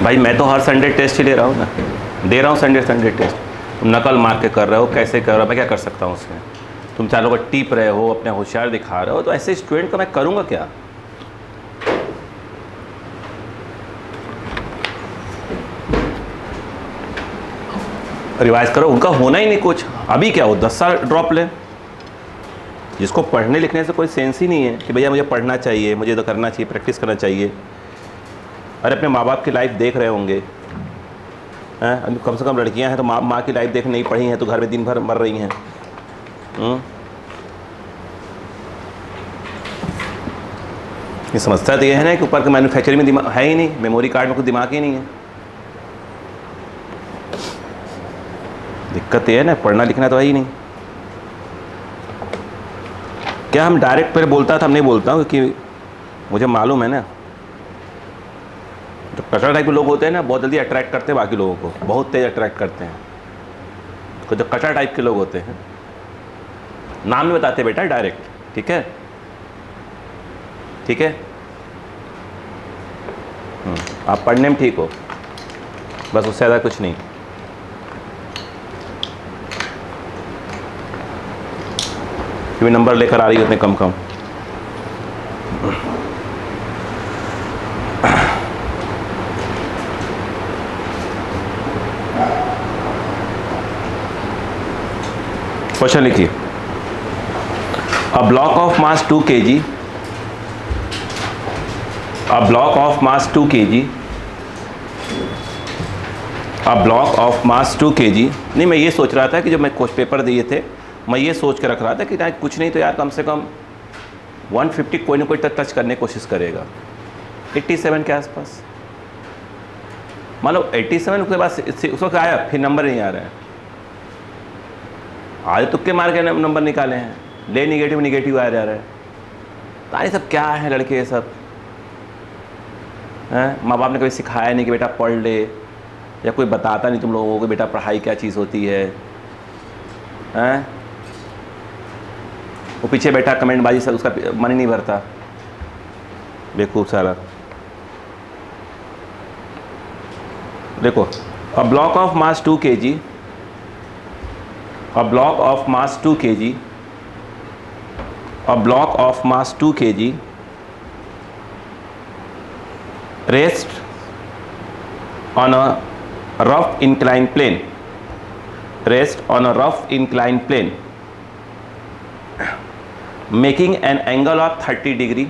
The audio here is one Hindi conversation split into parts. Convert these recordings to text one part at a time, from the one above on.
भाई मैं तो हर संडे टेस्ट ही ले रहा हूँ ना, दे रहा हूँ संडे टेस्ट। तुम नकल मार के कर रहे हो, कैसे कर रहे हो, मैं क्या कर सकता हूँ उसमें? तुम चारों को टीप रहे हो, अपने होशियार दिखा रहे हो, तो ऐसे स्टूडेंट का मैं करूँगा क्या? रिवाइज करो, उनका होना ही नहीं कुछ। अभी क्या हो, 10 साल ड्रॉप ले। जिसको पढ़ने लिखने से कोई सेंस ही नहीं है कि भैया मुझे पढ़ना चाहिए, मुझे तो करना चाहिए, प्रैक्टिस करना चाहिए। अरे अपने माँ बाप की लाइफ देख रहे होंगे हैं, कम से कम लड़कियां हैं तो माँ की लाइफ देख नहीं पढ़ी हैं तो घर में दिन भर मर रही हैं। ये समस्या तो ये है ना कि ऊपर के मैन्युफैक्चरिंग में दिमाग है ही नहीं, मेमोरी कार्ड में कुछ दिमाग ही नहीं है। दिक्कत ये है ना, पढ़ना लिखना तो है ही नहीं। क्या हम डायरेक्ट पहले बोलता था, हम नहीं बोलता हूँ क्योंकि मुझे मालूम है ना, जो कचरा टाइप के लोग होते हैं ना बहुत जल्दी अट्रैक्ट करते हैं बाकी लोगों को, बहुत तेज अट्रैक्ट करते हैं। तो जो कचरा टाइप के लोग होते हैं, नाम नहीं बताते बेटा, डायरेक्ट, ठीक है ठीक है। आप पढ़ने में ठीक हो, बस उससे ज़्यादा कुछ नहीं। क्योंकि नंबर लेकर आ रही है उतने कम कम। क्वेश्चन लिखिए। A block of mass 2 kg, a block of mass 2 kg, a block of mass 2 kg। नहीं, मैं ये सोच रहा था कि जब मैं क्वेश्चन पेपर दिए थे, मैं ये सोच के रख रहा था कि यार कुछ नहीं तो यार कम से कम 150 कोई ना कोई तक टच करने की कोशिश करेगा, 87 के आसपास। मान लो 87 के बाद उसको क्या आया, फिर नंबर नहीं आ रहा है। आज तुक्के मार के नंबर निकाले हैं, ले निगेटिव आया जा रहा है। तो ये सब क्या है लड़के, ये सब हैं? माँ बाप ने कभी सिखाया नहीं कि बेटा पढ़ ले, या कोई बताता नहीं तुम लोगों को बेटा पढ़ाई क्या चीज़ होती है हैं? वो पीछे बैठा कमेंटबाजी से उसका मन ही नहीं भरता, बेवकूफ़ सारा। देखो, a block of mass 2 kg, a block of mass 2 kg, a block of mass 2 kg rests on a rough inclined plane, rests on a rough inclined plane, making an angle of 30 degree,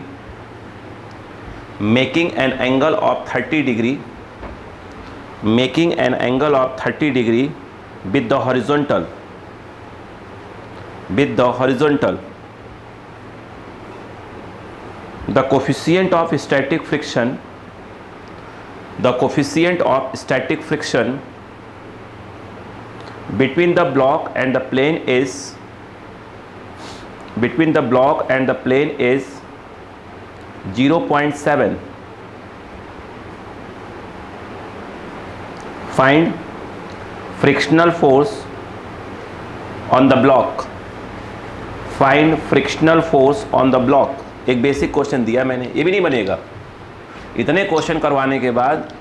making an angle of 30 degree, making an angle of 30 degree with the horizontal, with the horizontal. The coefficient of static friction, the coefficient of static friction between the block and the plane is, between the block and the plane is 0.7. Find frictional force on the block, find frictional force on the block. एक बेसिक क्वेश्चन दिया मैंने, ये भी नहीं बनेगा। इतने क्वेश्चन करवाने के बाद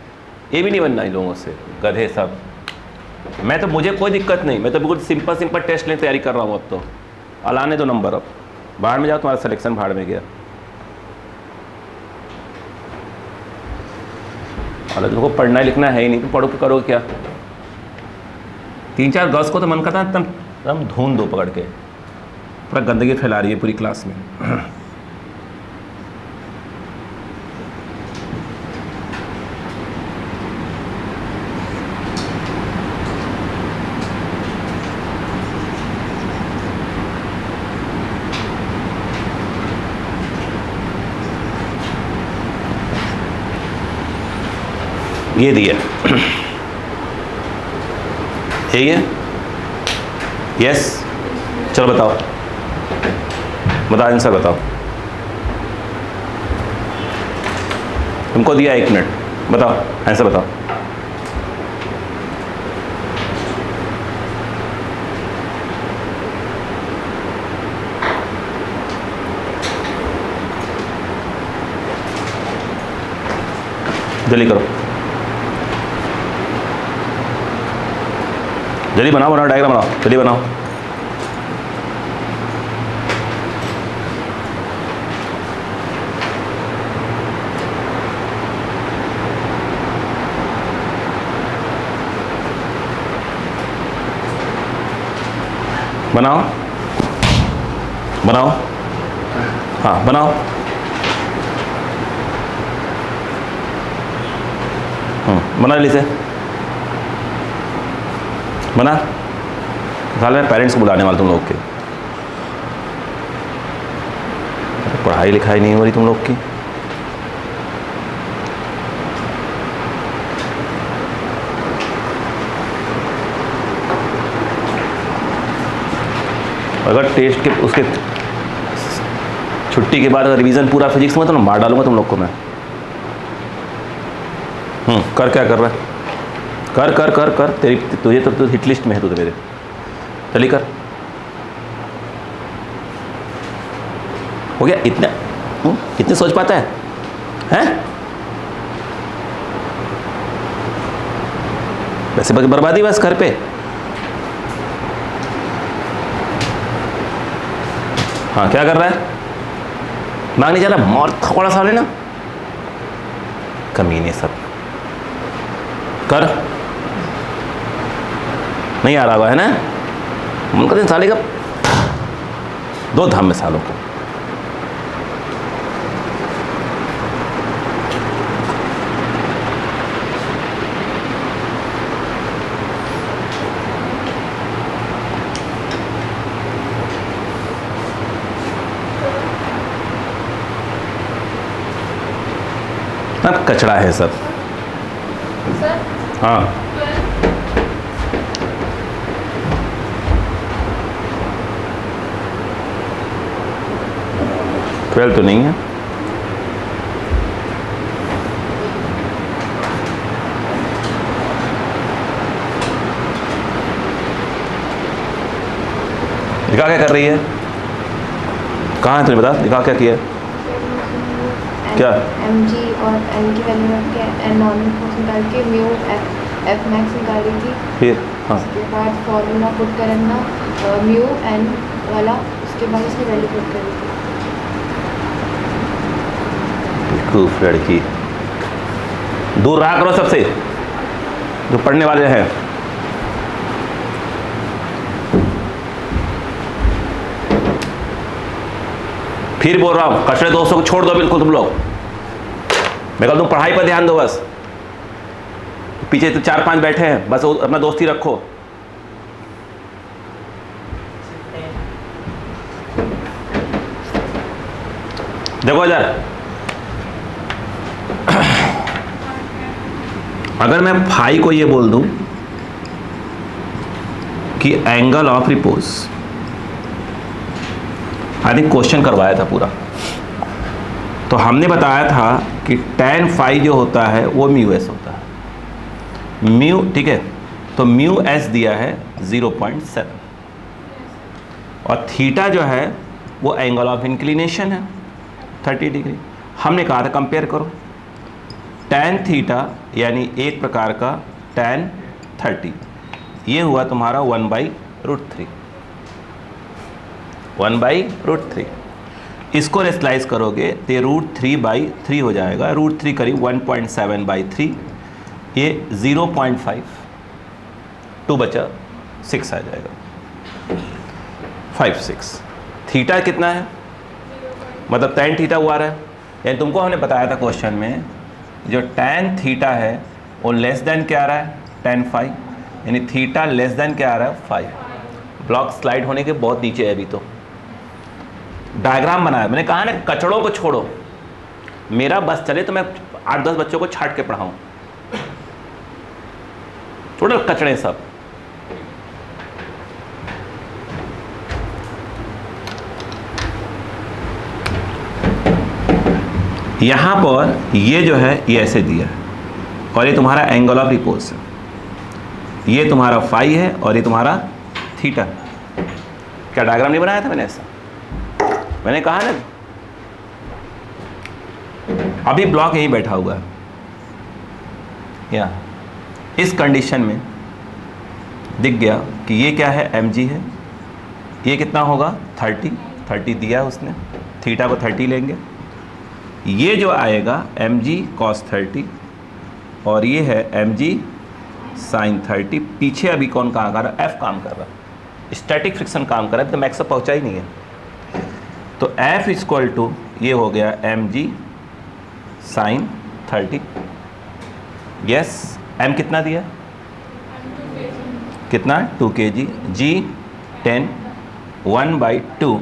ये भी नहीं बनना इन लोगों से, गधे सब। मैं तो, मुझे कोई दिक्कत नहीं, मैं तो बिल्कुल सिंपल टेस्ट लेने तैयारी कर रहा हूँ। अब तो अलाने दो नंबर, अब बाहर में जाओ, तुम्हारा सिलेक्शन भाड़ में गया। अरे तुमको पढ़ना लिखना है ही नहीं, तुम पढ़ो के करो क्या? 3-4 गर्ल्स को तो मन करता है तुम धून दो पकड़ के, पूरा गंदगी फैला रही है पूरी क्लास में। ये दिया, यही है, यस। चलो बताओ, बताओ आंसर बताओ। तुमको दिया 1 मिनट, बताओ आंसर बताओ। जल्दी करो। जल्दी बनाओ बनाओ, डायग्राम बनाओ, जल्दी बनाओ। बनाओ बनाओ, हाँ बनाओ। बना लीजिए, बना। साल में पेरेंट्स को बुलाने वाले तुम लोग के, पढ़ाई लिखाई नहीं हो रही तुम लोग की। अगर टेस्ट के उसके छुट्टी के बाद अगर रिवीजन पूरा फिजिक्स में तो ना मार डालूंगा तुम लोग को मैं। कर, क्या कर रहा है? कर कर कर कर, तेरी तुझे तो हिट लिस्ट में है तू तो मेरे। चलिए कर, हो गया इतना? इतने सोच पाता है हैं? वैसे बर्बादी बस घर पे। हाँ क्या कर रहा है? मांग नहीं जा रहा, मार थोड़ा सा लेना, कमीने सब। कर, नहीं आ रहा हुआ है ना? मन करते साले का दो धाम में सालों को। अब कचड़ा है सब। हाँ ट्वेल्व तो नहीं है। दिखा क्या कर रही है? कहाँ है तुमने बता, दिखा क्या किया? क्या mg और n की वैल्यू रख के n नॉर्मल फोर्स निकाल के म्यू f मैक्स निकाली थी। फिर हाँ, उसके बाद फॉर्मूला पुट करना म्यू n वाला, उसके बाद उसकी वैल्यू पुट करी थी। खूब लड़की, दूर रहा करो सबसे जो पढ़ने वाले हैं। फिर बोल रहा हूँ, कचड़े दोस्तों को छोड़ दो बिल्कुल तुम लोग। मैं कहता हूँ पढ़ाई पर ध्यान दो बस। पीछे तो 4-5 बैठे हैं, बस अपना दोस्ती रखो। देखो इधर, अगर मैं फाई को ये बोल दूं कि angle of repose, I think question करवाया था पूरा, तो हमने बताया था कि tan फाई जो होता है वो म्यू एस होता है। म्यू, ठीक है, तो म्यू एस दिया है 0.7 और थीटा जो है वो एंगल ऑफ इंक्लिनेशन है 30 डिग्री। हमने कहा था कंपेयर करो, tan थीटा यानी एक प्रकार का tan 30, ये हुआ तुम्हारा 1/√3, 1/√3। इसको रेस्लाइज करोगे तो ये √3/3 हो जाएगा। √3 करीब 1.7/3, ये 0.5, 2 बचा 6 आ जाएगा, 5 6। थीटा कितना है, मतलब tan थीटा हुआ रहा है, यानी तुमको हमने बताया था क्वेश्चन में जो tan थीटा है वो लेस देन क्या आ रहा है, tan फाई, यानी थीटा लेस देन क्या आ रहा है, 5। ब्लॉक स्लाइड होने के बहुत नीचे है अभी तो। डायग्राम बनाया, मैंने कहा ना कचड़ों को छोड़ो, मेरा बस चले तो मैं 8-10 बच्चों को छाट के पढ़ाऊं। छोड़ो कचड़े सब। यहां पर ये जो है ये ऐसे दिया है और ये तुम्हारा एंगल ऑफ रिपोज है, ये तुम्हारा फाई है और ये तुम्हारा थीटा। क्या डायग्राम नहीं बनाया था मैंने ऐसा? मैंने कहा ना, अभी ब्लॉक यहीं बैठा हुआ है, या इस कंडीशन में दिख गया कि ये क्या है, mg है, ये कितना होगा 30 दिया है उसने, थीटा को 30 लेंगे, ये जो आएगा mg cos 30 और ये है mg sin 30। पीछे अभी कौन काम कर रहा है, F काम कर रहा है, स्टैटिक फ्रिक्शन काम कर रहा है, तो मैक्स तक पहुंचा ही नहीं है। तो F इक्वल टू ये हो गया mg sin 30। यस, m कितना दिया, कितना 2 kg, g 10, 1/2,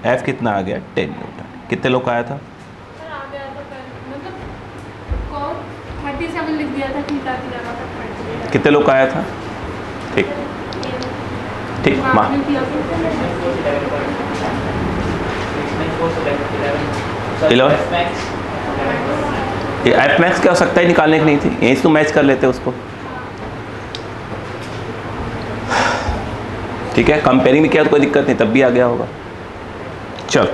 F कितना आ गया 10 न्यूटन। कितने लोग का आया था, सर आ गया था मतलब cos 37 लिख दिया था थीटा की जगह पर 30। कितने लोग का आया था, ठीक ठीक माँ, ये एफ मैक्स क्या हो सकता है, निकालने की नहीं थी, यहीं से तो मैच कर लेते उसको। ठीक है, कंपेयरिंग में किया तो कोई दिक्कत नहीं, तब भी आ गया होगा। चल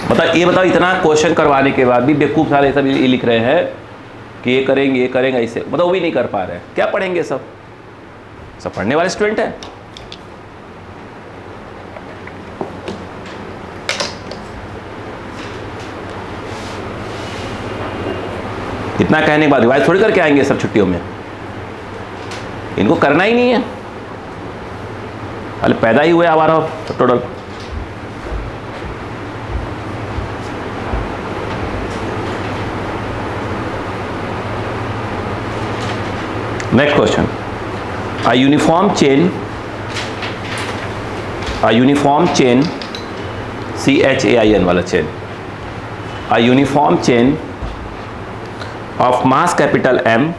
बताओ इतना क्वेश्चन करवाने के बाद भी बेवकूफ़ सारे सब ये लिख रहे हैं कि ये करेंगे ऐसे, बताओ वो भी नहीं कर पा रहे हैं, क्या पढ़ेंगे, सब पढ़ने वाले स्टूडेंट हैं। इतना कहने के बाद रिवाइज थोड़ी करके आएंगे सब छुट्टियों में, इनको करना ही नहीं है, अरे पैदा ही हुए आवारा तो total. Next question, a uniform chain CHAIN वाला chain, a uniform chain of mass capital M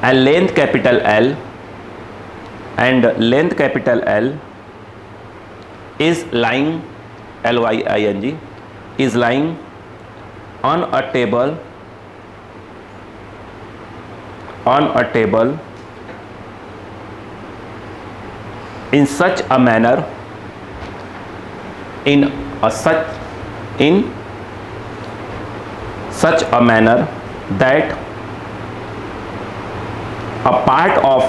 and length capital L is lying LYING is lying on a table in such a manner that a part of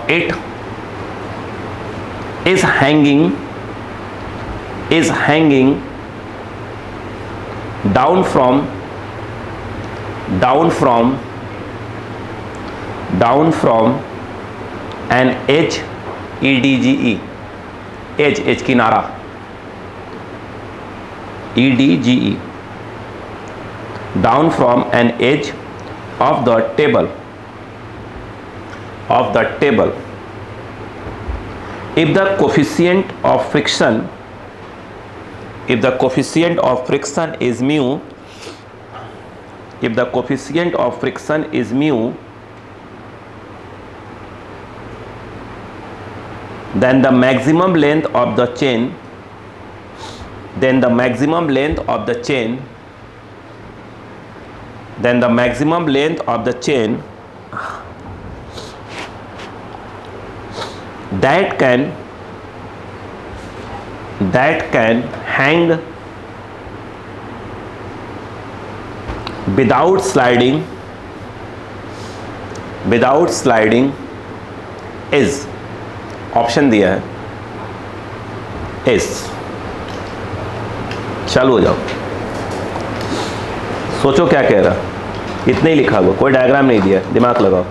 it is hanging down from an edge, EDGE, edge किनारा, EDGE, down from an edge of the table. If the coefficient of friction is mu, then the maximum length of the chain that can hang without sliding is, option दिया है इस। चालू हो जाओ, सोचो क्या कह रहा, इतने ही लिखा हुआ, कोई डायग्राम नहीं दिया, दिमाग लगाओ।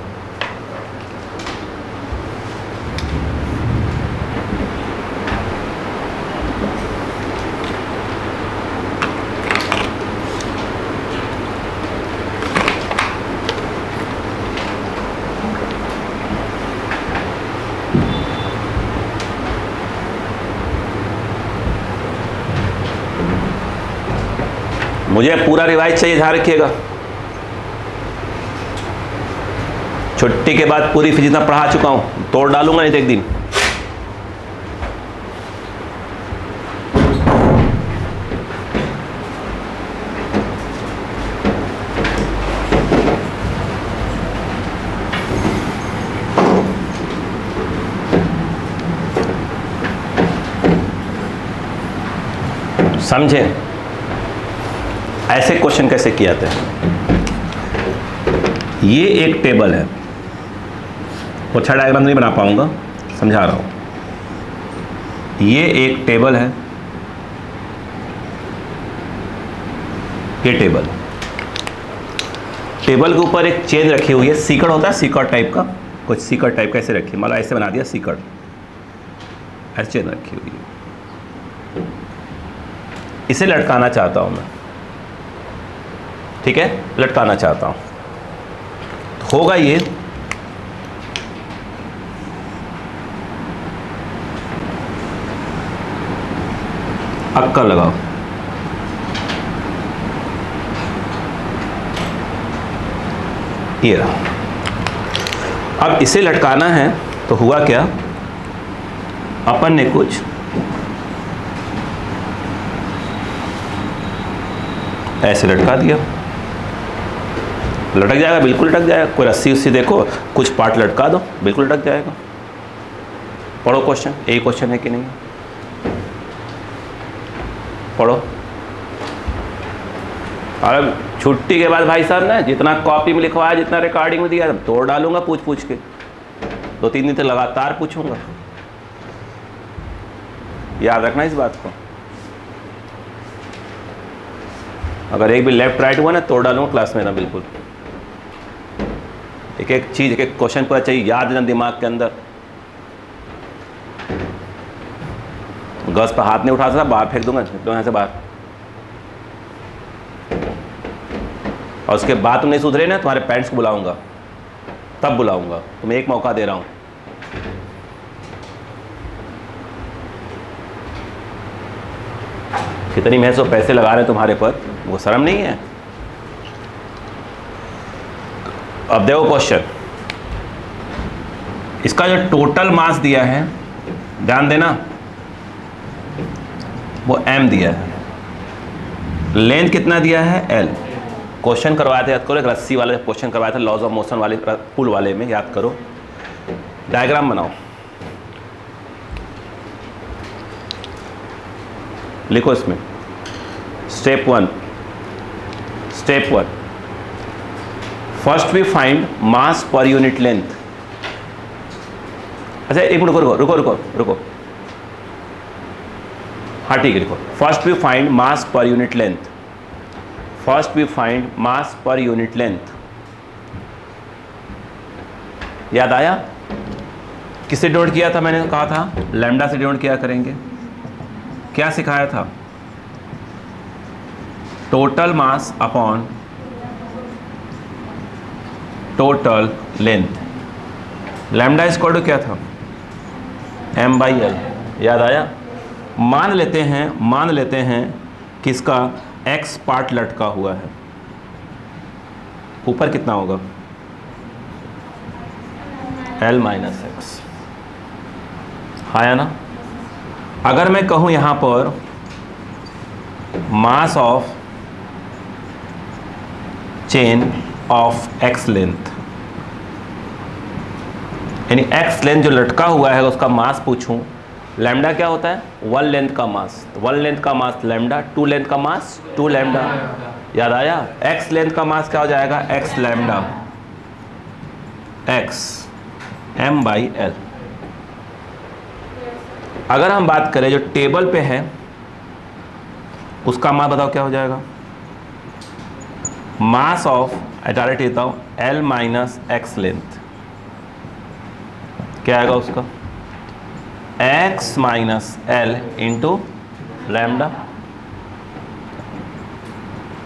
मुझे पूरा रिवाइज चाहिए, ध्यान रखिएगा। छुट्टी के बाद पूरी फिजिक्स में पढ़ा चुका हूं, तोड़ डालूंगा नहीं तो एक दिन। समझे? ऐसे क्वेश्चन कैसे किए जाते हैं? ये एक टेबल है, वो अच्छा डायग्राम नहीं बना पाऊंगा, समझा रहा हूं। ये एक टेबल है, ये टेबल के ऊपर एक चेन रखी हुई है, सीकड़ होता है, सीकड़ टाइप का, कुछ सीकड़ टाइप कैसे रखी, मतलब ऐसे बना दिया सीकड़, ऐसे चेन रखी हुई है। इसे लटकाना चाहता हूं मैं, ठीक है, लटकाना चाहता हूं, तो होगा ये अक्कर लगाओ, ये रहा। अब इसे लटकाना है तो हुआ क्या, अपन ने कुछ ऐसे लटका दिया, लटक जाएगा, बिल्कुल लटक जाएगा। कोई रस्सी उस्सी देखो, कुछ पार्ट लटका दो, बिल्कुल लटक जाएगा। पढ़ो क्वेश्चन, यही क्वेश्चन है कि नहीं, पढ़ो। और छुट्टी के बाद भाई साहब ने जितना कॉपी में लिखवाया, जितना रिकॉर्डिंग में दिया, तोड़ डालूंगा पूछ पूछ के, 2-3 दिन तक लगातार पूछूंगा, याद रखना इस बात को। अगर एक भी लेफ्ट राइट हुआ ना, तोड़ डालूंगा क्लास में ना, बिल्कुल। एक एक चीज, एक एक क्वेश्चन पता चाहिए, याद देना दिमाग के अंदर। गैस पर हाथ नहीं उठा सकता, बाहर फेंक दूंगा, निकलो यहाँ से बाहर। और उसके बाद तुम नहीं सुधरे ना, तुम्हारे पेरेंट्स को बुलाऊंगा, तब बुलाऊंगा, तुम्हें एक मौका दे रहा हूं। कितनी महज पैसे लगा रहे हैं तुम्हारे पर, वो शर्म नहीं है? अब देखो क्वेश्चन, इसका जो टोटल मास दिया है, ध्यान देना, वो m दिया है, लेंथ कितना दिया है, l। क्वेश्चन करवाए थे, याद करो, एक रस्सी वाले क्वेश्चन करवाए थे, लॉज ऑफ मोशन वाले, पुल वाले में, याद करो। डायग्राम बनाओ, लिखो इसमें step 1। First we find mass per unit length. अच्छा एक मिनट, रुको। हाँ ठीक है, लिखो। First we find mass per unit length. याद आया? किससे डिनोट किया था? मैंने कहा था लैम्डा से डिनोट किया करेंगे। क्या सिखाया था? Total mass upon total length. Lambda equal to क्या था? m/l। याद आया? मान लेते हैं कि इसका x पार्ट लटका हुआ है, ऊपर कितना होगा? l - x। आया ना? अगर मैं कहूं यहां पर mass of chain of x length, यानी x लेंथ जो लटका हुआ है उसका मास पूछूं, लैम्डा क्या होता है? 1 लेंथ का मास, 1 लेंथ का मास लैम्डा, 2 लेंथ का मास 2 लैम्डा। याद आया? x लेंथ का मास क्या हो जाएगा? x lambda, x m/l। अगर हम बात करें जो टेबल पे है उसका मास बताओ क्या हो जाएगा? मास ऑफ, डायरेक्ट देता हूं, l - x लेंथ, क्या आएगा उसका? x - l into lambda,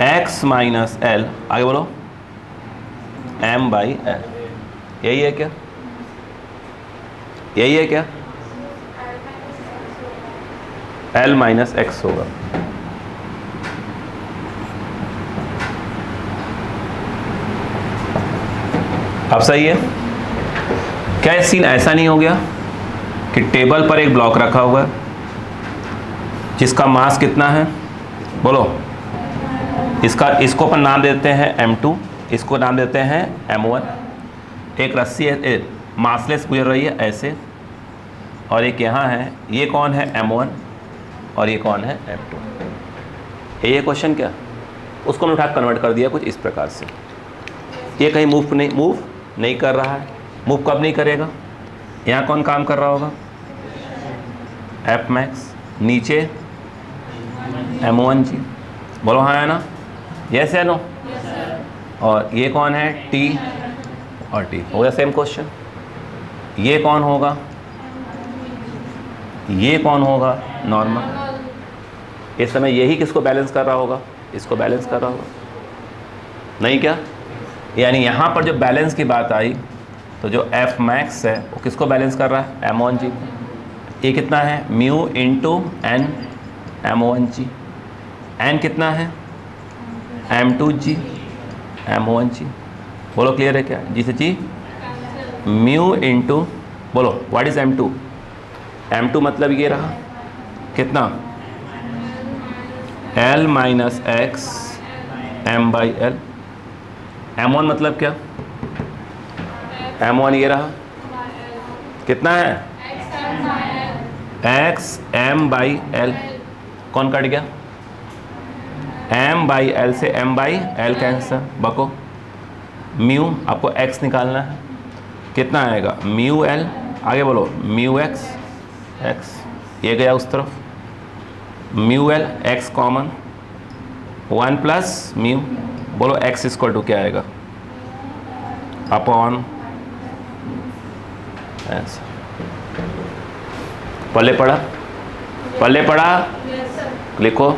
x - l, आगे बोलो, m/l। यही है क्या? l - x होगा। अब सही है क्या? ये सीन ऐसा नहीं हो गया कि टेबल पर एक ब्लॉक रखा हुआ है जिसका मास कितना है? बोलो। इसको अपन नाम देते हैं m2, इसको नाम देते हैं m1। एक रस्सी है, मासलेस गुजर रही है ऐसे, और एक यहाँ है, ये कौन है? m1, और ये कौन है? m2। ये क्वेश्चन क्या? उसको हमने उठा कन्वर्ट कर दिया कुछ इस प्रकार से। ये कहीं मूव नहीं कर रहा है। मूव कब नहीं करेगा? यहाँ कौन काम कर रहा होगा? एफ मैक्स, नीचे M1G। बोलो हाँ है ना? यस या नो? और ये कौन है? T और T। हो गया सेम क्वेश्चन। ये कौन होगा? ये कौन होगा? नॉर्मल। इस समय यही किसको बैलेंस कर रहा होगा? इसको बैलेंस कर रहा होगा, नहीं क्या? यानी यहाँ पर जो बैलेंस की बात आई तो जो एफ मैक्स है वो किसको बैलेंस कर रहा है? M1G। ये कितना है? Mu into N M1G। N कितना है? M2G M1G। बोलो क्लियर है क्या? जी से जी। म्यू इंटू, बोलो व्हाट इज M2? M2 मतलब ये रहा कितना? L minus x M by L. M1 मतलब क्या? M1 ये रहा कितना है? X M by L. कौन कट गया? M बाई एल से M बाई एल कैंसर। बको म्यू आपको x निकालना है, कितना आएगा? Mu L. आगे बोलो म्यू एक्स, एक्स ये गया उस तरफ, mu L x common 1 plus mu. बोलो x इक्वल टू क्या आएगा? अपॉन ऐसा। पल्ले पड़ा? पल्ले पड़ा? लिखो।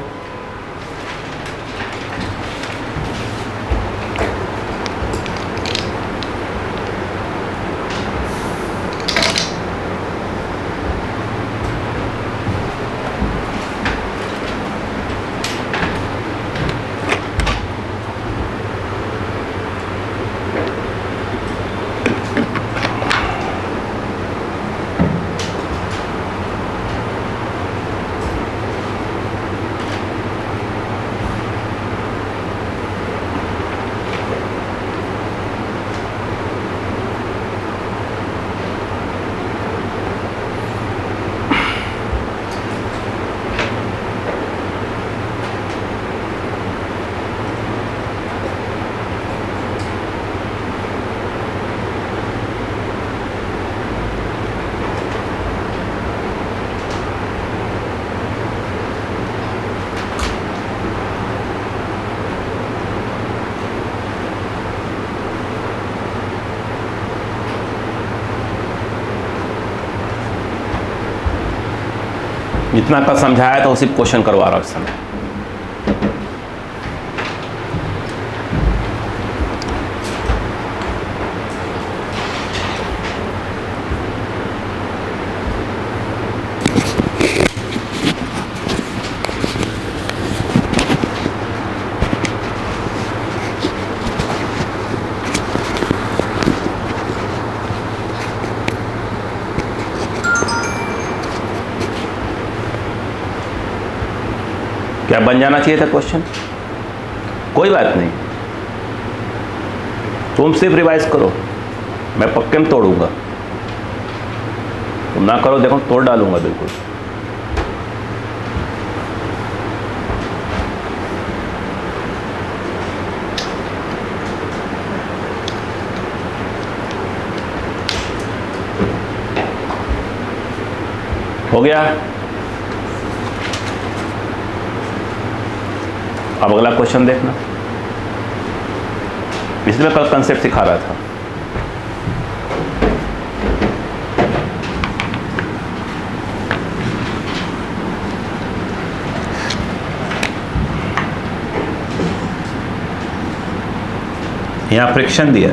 जितना कल समझाया था उसी क्वेश्चन करवा रहा हूँ इस समय। क्या बन जाना चाहिए था क्वेश्चन? कोई बात नहीं, तुम सिर्फ रिवाइज करो, मैं पक्के में तोड़ूंगा। तुम ना करो, देखो तोड़ डालूंगा बिल्कुल। हो गया? अब अगला क्वेश्चन देखना, इसमें कल कंसेप्ट सिखा रहा था। यहां फ्रिक्शन दिया,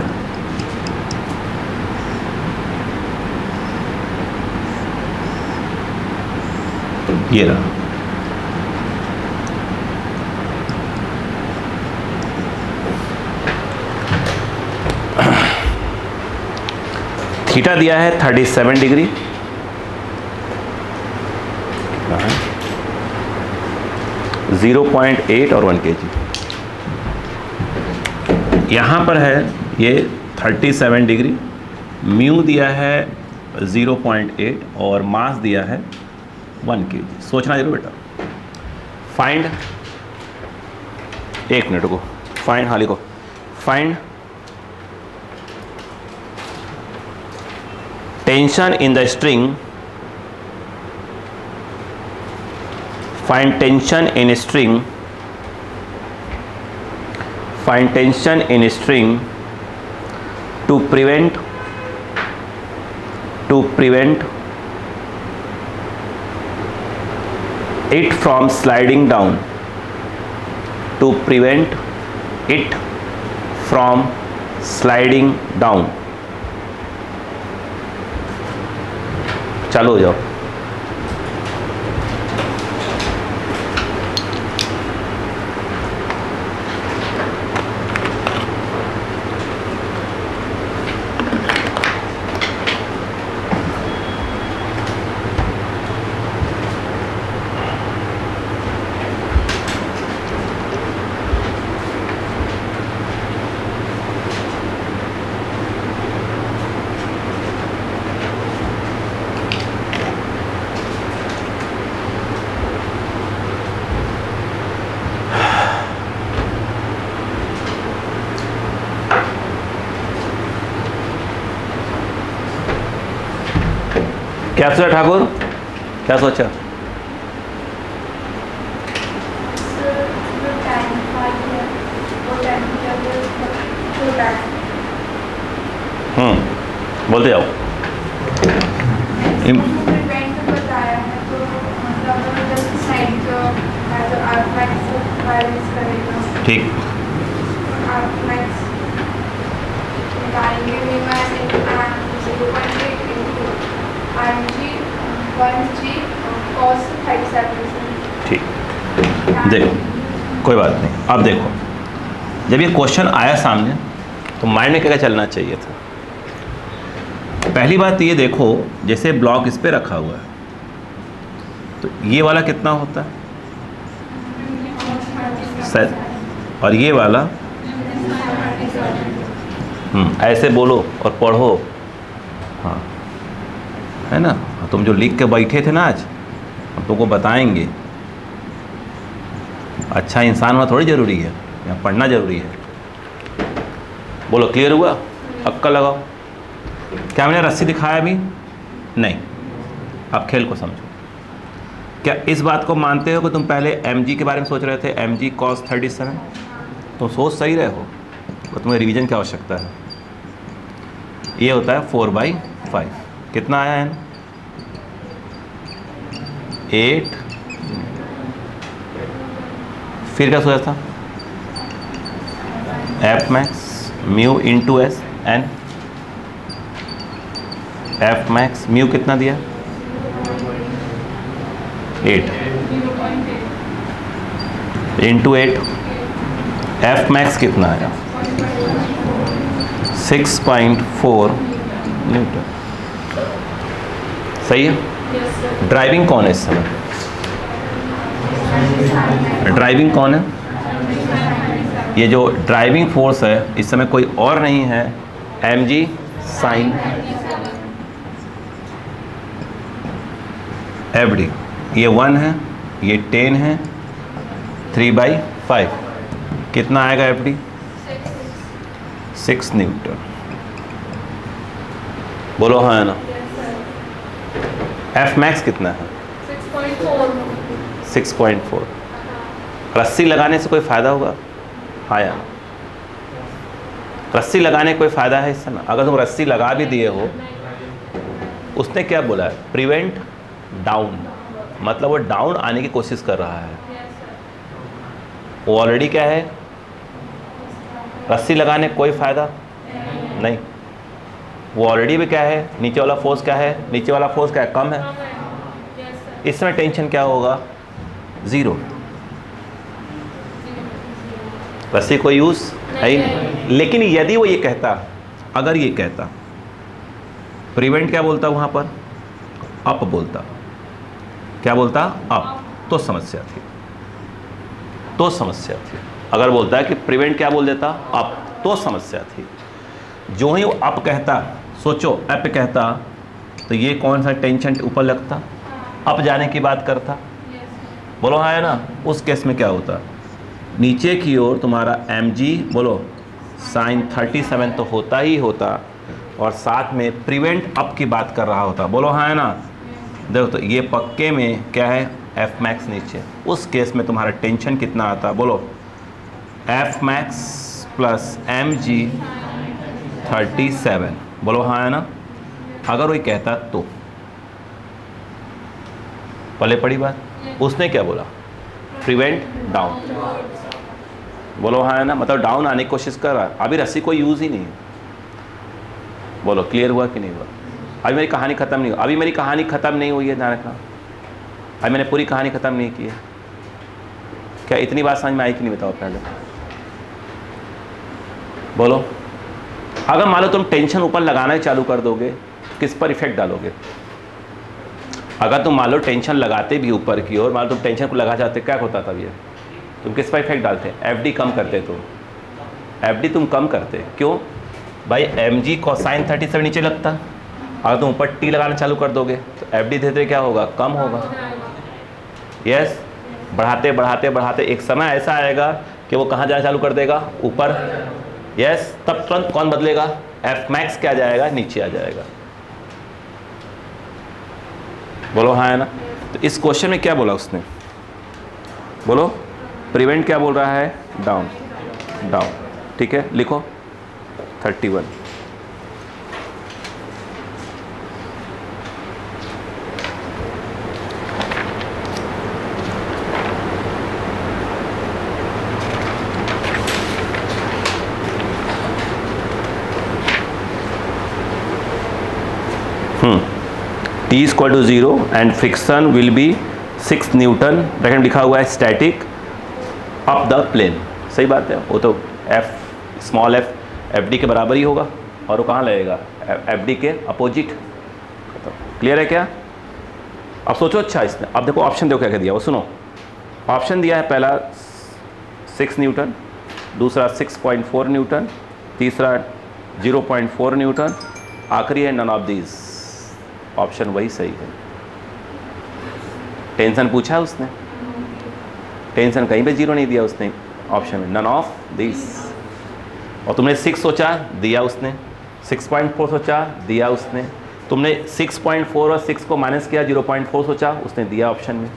ये रहा। थीटा दिया है 37 डिग्री, 0.8 और 1 kg। यहाँ पर है ये 37 डिग्री, म्यू दिया है 0.8 और मास दिया है 1 kg। सोचना जरूर बेटा। फाइंड एक मिनट को, फाइंड, हाँ लिखो, find tension in the string, find tension in string, find tension in string to prevent it from sliding down, to prevent it from sliding down. चालू हो जाओ। क्या सोचा ठाकुर, क्या सोचा? बोलते जाओ। बताया है तो मतलब साइड जो करेगा, ठीक, निकालेंगे ठीक। देखो कोई बात नहीं, अब देखो जब ये क्वेश्चन आया सामने तो माइंड में क्या चलना चाहिए था? पहली बात ये देखो, जैसे ब्लॉक इस पे रखा हुआ है तो ये वाला कितना होता है शायद, और ये वाला ऐसे बोलो और पढ़ो, हाँ है ना। तुम जो लिख के बैठे थे ना आज, हम तुमको बताएंगे। अच्छा इंसान होना थोड़ी ज़रूरी है, यहाँ पढ़ना ज़रूरी है। बोलो क्लियर हुआ? अक्कल लगाओ। क्या मैंने रस्सी दिखाया अभी? नहीं। अब खेल को समझो। क्या इस बात को मानते हो कि तुम पहले mg के बारे में सोच रहे थे, mg cos 37? तुम सोच सही रहे हो, तो तुम्हें रिवीजन की आवश्यकता है। ये होता है 4/5। कितना आया है? 8। फिर क्या सोचा था? F max mu into S N. F max mu कितना दिया? 8 इंटू 8। एफ मैक्स कितना आया? 6.4 न्यूटन। सही है। ड्राइविंग कौन है इस समय? ड्राइविंग कौन है? ये जो ड्राइविंग फोर्स है इस समय कोई और नहीं है, mg साइन एवडी। ये 1 है, ये 10 है, 3/5। कितना आएगा एवडी? 6 न्यूटन। बोलो हाँ है ना। एफ मैक्स कितना है? 6.4। रस्सी लगाने से कोई फ़ायदा होगा? हाँ या ना? रस्सी लगाने का कोई फ़ायदा है इस समय? अगर तुम रस्सी लगा भी दिए हो, उसने क्या बोला है? प्रिवेंट डाउन, मतलब वो डाउन आने की कोशिश कर रहा है। वो ऑलरेडी क्या है? रस्सी लगाने का कोई फ़ायदा नहीं। वो ऑलरेडी भी क्या है? नीचे वाला फोर्स क्या है? नीचे वाला फोर्स क्या है? कम है। इसमें टेंशन क्या होगा? 0। रस्सी कोई यूज़ है ही नहीं। लेकिन यदि वो ये कहता, अगर ये कहता, प्रिवेंट क्या बोलता वहाँ पर? अप बोलता। क्या बोलता? अप। तो समस्या थी, तो समस्या थी। अगर बोलता है कि प्रिवेंट क्या बोल देता? अप, तो समस्या थी। जो ही वो अप कहता, सोचो अप कहता तो ये कौन सा टेंशन ऊपर लगता? अप जाने की बात करता। बोलो हाँ है ना। उस केस में क्या होता? नीचे की ओर तुम्हारा mg बोलो साइन 37 तो होता ही होता, और साथ में प्रिवेंट अप की बात कर रहा होता। बोलो हाँ है ना। देखो तो ये पक्के में क्या है, एफ मैक्स नीचे। उस केस में तुम्हारा टेंशन कितना आता, बोलो F max plus M G 37। बोलो हाँ है ना। अगर वही कहता तो पले पड़ी बात, उसने क्या बोला, प्रिवेंट डाउन। बोलो हाँ है ना, मतलब डाउन आने की कोशिश कर रहा है। अभी रस्सी कोई यूज़ ही नहीं है। बोलो क्लियर हुआ कि नहीं हुआ। अभी मेरी कहानी ख़त्म नहीं हुई, अभी मेरी कहानी ख़त्म नहीं हुई है, ध्यान रखना। अभी मैंने पूरी कहानी ख़त्म नहीं की है। क्या इतनी बात समझ में आई कि नहीं, बताओ पहले बोलो। अगर मान लो तुम टेंशन ऊपर लगाना ही चालू कर दोगे, किस पर इफेक्ट डालोगे। अगर तुम मान लो टेंशन लगाते भी ऊपर की ओर, मान लो तुम टेंशन को लगा जाते, क्या होता तब ये, तुम किस पर इफेक्ट डालते, एफडी कम करते। तुम एफडी तुम कम करते, क्यों भाई, एम जी कोसाइन 37 नीचे लगता। अगर तुम ऊपर टी लगाना चालू कर दोगे तो एफडी धीरे धीरे क्या होगा, कम होगा। यस, बढ़ाते बढ़ाते बढ़ाते एक समय ऐसा आएगा कि वो कहाँ जाना चालू कर देगा, ऊपर। यस, तब तुरंत कौन बदलेगा, एफ मैक्स क्या जाएगा, नीचे आ जाएगा। बोलो हाँ है ना। तो इस क्वेश्चन में क्या बोला उसने, बोलो प्रिवेंट क्या बोल रहा है, डाउन। डाउन, ठीक है, लिखो 31। T equal to 0 and friction will be 6 newton, bracket में लिखा हुआ है स्टैटिक अप द प्लेन। सही बात है, वो तो F small f F D के बराबर ही होगा, और वो कहाँ लगेगा, एफ डी के अपोजिट। क्लियर है क्या। अब सोचो, अच्छा इसने, अब देखो ऑप्शन देखो क्या क्या दिया, वो सुनो। ऑप्शन दिया है पहला 6 न्यूटन, दूसरा 6.4 न्यूटन, तीसरा 0.4 न्यूटन, आखिरी है नन ऑफ दीज। ऑप्शन वही सही है। टेंशन पूछा उसने, टेंशन कहीं पे जीरो नहीं दिया उसने ऑप्शन में, नन ऑफ दिस। और तुमने 6 सोचा, दिया उसने। 6.4 सोचा, दिया उसने। तुमने 6.4 और 6 को माइनस किया, 0.4 सोचा, उसने दिया ऑप्शन में।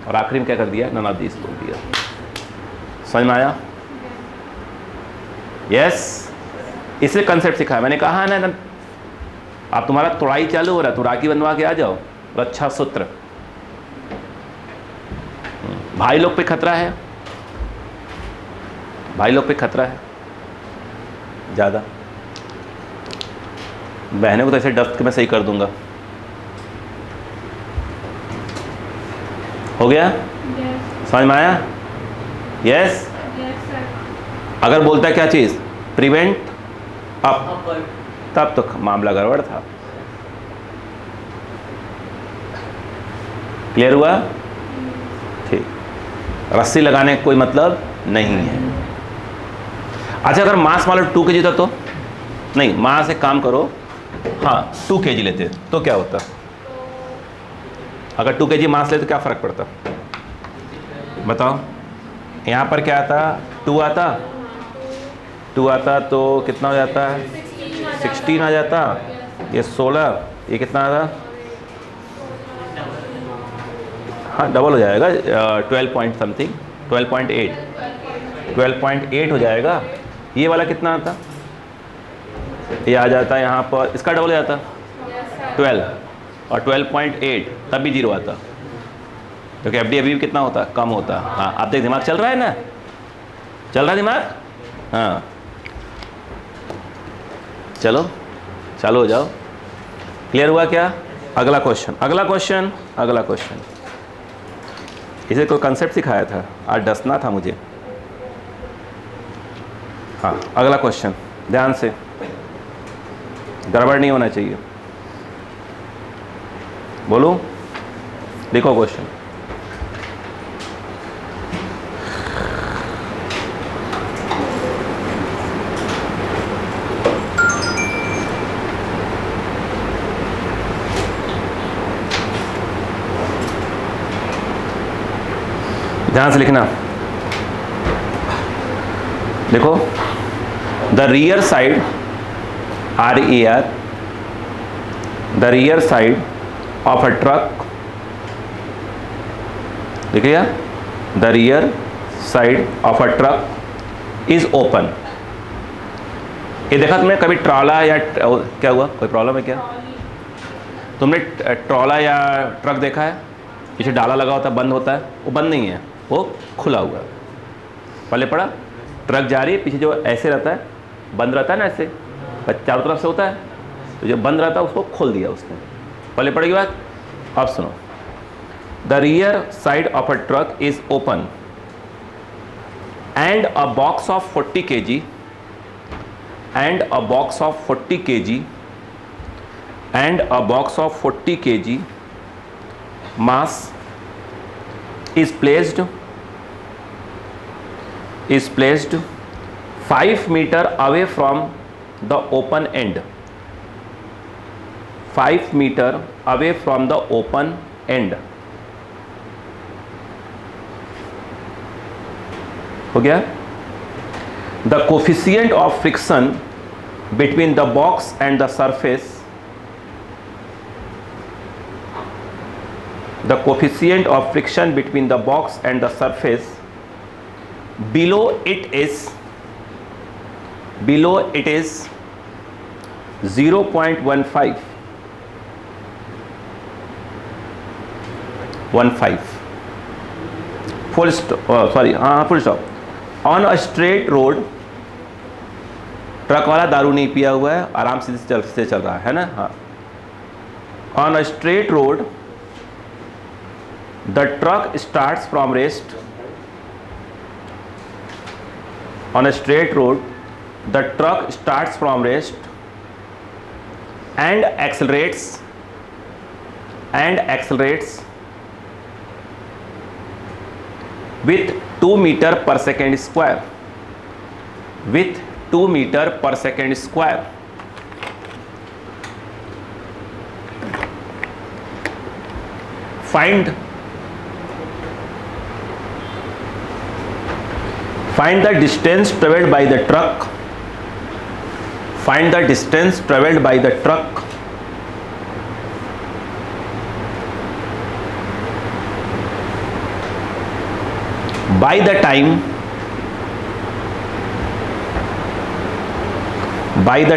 और आखिरी में क्या कर दिया, नन ऑफ दिस बोल दिया। समझ में आया। यस, इसे कंसेप्ट सिखाया मैंने, कहा है ना। अब तुम्हारा तुड़ाई चालू हो रहा है, तुड़ाकी बनवा के आ जाओ। अच्छा सूत्र, भाई लोग पे खतरा है, भाई लोग पे खतरा है ज़्यादा। बहनों को तो ऐसे डस्ट के मैं सही कर दूंगा। हो गया, समझ में आया। यस, अगर बोलता है क्या चीज़, प्रिवेंट अप, तब तो मामला गड़बड़ था। क्लियर हुआ, ठीक। रस्सी लगाने का कोई मतलब नहीं है। अच्छा, अगर मास मान लो 2 kg था तो नहीं, मास एक काम करो, हाँ 2 kg लेते तो क्या होता, अगर 2 kg मास लेते तो क्या फ़र्क पड़ता, बताओ। यहाँ पर क्या आता, 2 आता, 2 आता तो कितना हो जाता है, 16 आ जाता। ये 16, ये कितना आता, हाँ डबल हो जाएगा, 12 पॉइंट समथिंग, 12.8 हो जाएगा। ये वाला कितना आता, ये आ जाता है यहाँ पर, इसका डबल हो जाता 12, और 12.8 तब भी 0 आता, क्योंकि एफ डी अभी भी कितना होता, कम होता। हाँ, आप देख दिमाग चल रहा है ना, चल रहा है दिमाग। हाँ चलो, चालू हो जाओ। क्लियर हुआ क्या। अगला क्वेश्चन, अगला क्वेश्चन, अगला क्वेश्चन। इसे कोई कंसेप्ट सिखाया था, आज डसना था मुझे। हाँ, अगला क्वेश्चन, ध्यान से, गड़बड़ नहीं होना चाहिए। बोलो, लिखो क्वेश्चन। ध्यान से लिखना। देखो, the rear side RER, the rear side of a truck, देखिए, the rear side of a truck is open. ये देखा तुमने कभी ट्रॉला या क्या हुआ, कोई प्रॉब्लम है क्या? तुमने ट्रॉला या ट्रक देखा है? पीछे डाला लगा होता है, बंद होता है, वो बंद नहीं है, वो खुला हुआ है। पहले पढ़ा, ट्रक जा रही है, पीछे जो ऐसे रहता है, बंद रहता है ना, ऐसे चारों तरफ से होता है, तो जो बंद रहता है उसको खोल दिया उसने। पहले पढ़ेगी बात, अब सुनो। The rear side of a truck is open and a box of 40 kg and a box of 40 kg and a box of 40 kg mass is placed 5 meter away from the open end, 5 meter away from the open end। हो गया? The coefficient of friction between the box and the surface, the coefficient of friction between the box and the surface below it is 0.15 full stop, full stop। On a straight road, truck वाला दारू नहीं पिया हुआ है, आराम से चल रहा है ना? हाँ। On a straight road the truck starts from rest, on a straight road the truck starts from rest and accelerates with 2 meter per second square, with 2 meter per second square। Find the distance traveled by the truck, find the distance traveled by the truck by the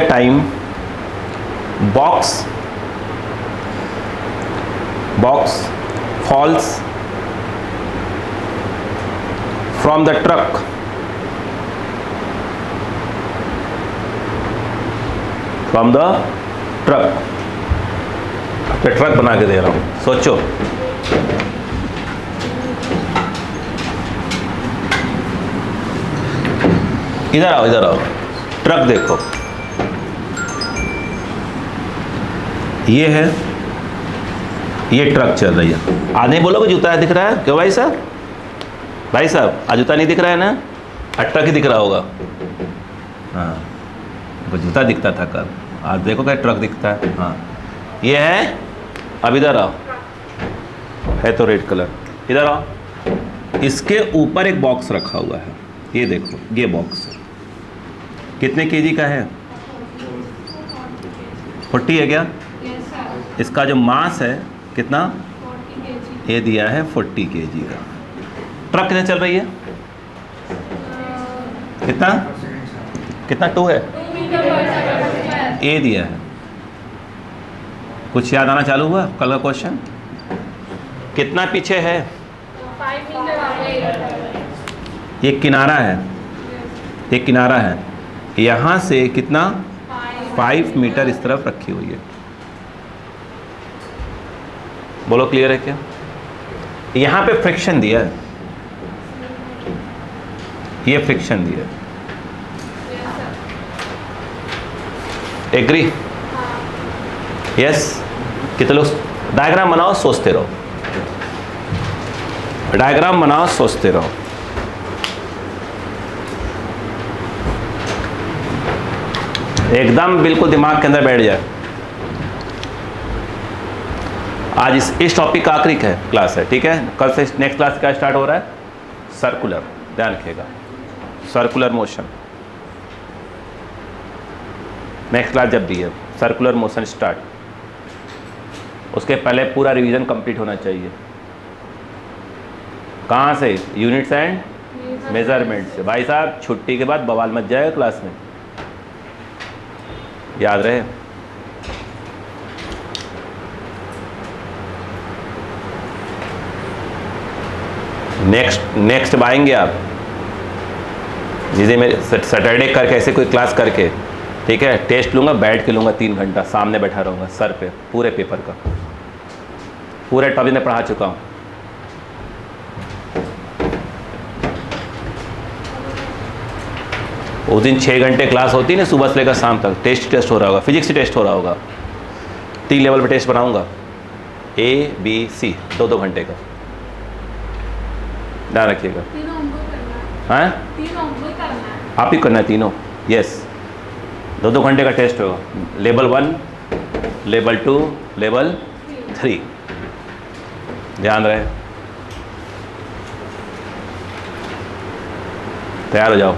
time box falls from the truck, truck बना के दे रहा हूं, सोचो। इधर आओ, ट्रक देखो, ये है, ये ट्रक चल रही है। आज नहीं बोलोगे जूता दिख रहा है? क्यों भाई साहब आज जूता नहीं दिख रहा है ना? ट्रक ही दिख रहा होगा। हाँ, जूता दिखता था कल, आज देखो क्या ट्रक दिखता है। हाँ, ये है। अब इधर आओ, है तो रेड कलर, इधर आओ। इसके ऊपर एक बॉक्स रखा हुआ है, ये देखो, ये बॉक्स कितने केजी का है? 40 है क्या? इसका जो मास है कितना? 40 kg। ये दिया है 40 केजी का। ट्रक कितने चल रही है? कितना 2 है? 2 मीटर पर सेकंड। ये दिया है। कुछ याद आना चालू हुआ? कल का क्वेश्चन कितना पीछे है? 5 मीटर आगे। ये किनारा है, ये किनारा है, यहाँ से कितना? 5 मीटर इस तरफ रखी हुई है। बोलो क्लियर है क्या? यहाँ पे फ्रिक्शन दिया है, ये फ्रिक्शन दिया है। एग्री? यस? कितने लोग डायग्राम बनाओ, सोचते रहो, डायग्राम बनाओ, सोचते रहो। एकदम बिल्कुल दिमाग के अंदर बैठ जाए। आज इस टॉपिक का आखिरी क्लास है, ठीक है? कल से नेक्स्ट क्लास का स्टार्ट हो रहा है सर्कुलर, ध्यान रखिएगा, सर्कुलर मोशन। नेक्स्ट क्लास जब भी है सर्कुलर मोशन स्टार्ट, उसके पहले पूरा रिवीजन कंप्लीट होना चाहिए। कहाँ से? यूनिट्स एंड मेजरमेंट से। भाई साहब छुट्टी के बाद बवाल मच जाएगा क्लास में, याद रहे। नेक्स्ट आएंगे आप, जिसे मैं सैटरडे करके ऐसे कोई क्लास करके, ठीक है, टेस्ट लूँगा, बैठ के लूँगा 3 घंटा, सामने बैठा रहूँगा सर पे, पूरे पेपर का पूरे टॉपिक में पढ़ा चुका हूँ। उस दिन 6 घंटे क्लास होती है ना, सुबह से लेकर शाम तक टेस्ट हो रहा होगा, फिजिक्स से टेस्ट हो रहा होगा, 3 लेवल पे टेस्ट बनाऊँगा, ABC 2-2 घंटे का, ध्यान रखिएगा। तीनों हमको करना है। हाँ, तीनों हमको करना है। आप ही करना है तीनों, यस। 2-2 घंटे का टेस्ट होगा, लेवल 1, लेवल 2, लेवल 3, ध्यान रहे। तैयार हो जाओ।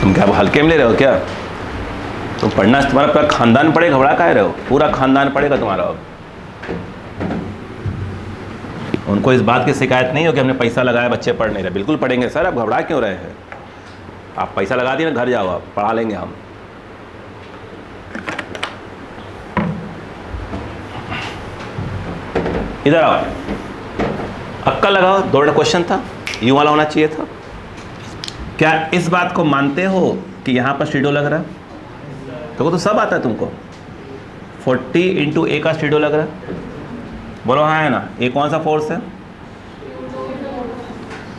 तुम क्या हल्के में ले रहे हो क्या? तुम पढ़ना, तुम्हारा पूरा खानदान पढ़ेगा, घबरा काहे रहे हो? पूरा खानदान पढ़ेगा तुम्हारा। अब उनको इस बात की शिकायत नहीं हो कि हमने पैसा लगाया बच्चे पढ़ नहीं रहे, बिल्कुल पढ़ेंगे सर, आप घबरा क्यों रहे हैं? आप पैसा लगा दिए ना, घर जाओ, आप पढ़ा लेंगे हम। इधर आओ, अक्कल लगाओ। 2 क्वेश्चन था, यूं वाला होना चाहिए था। क्या इस बात को मानते हो कि यहाँ पर स्टीडो लग रहा है? तो सब आता है तुमको। 40 × A का स्टीडो लग रहा है, बोलो हाँ है ना। ये कौन सा फोर्स है?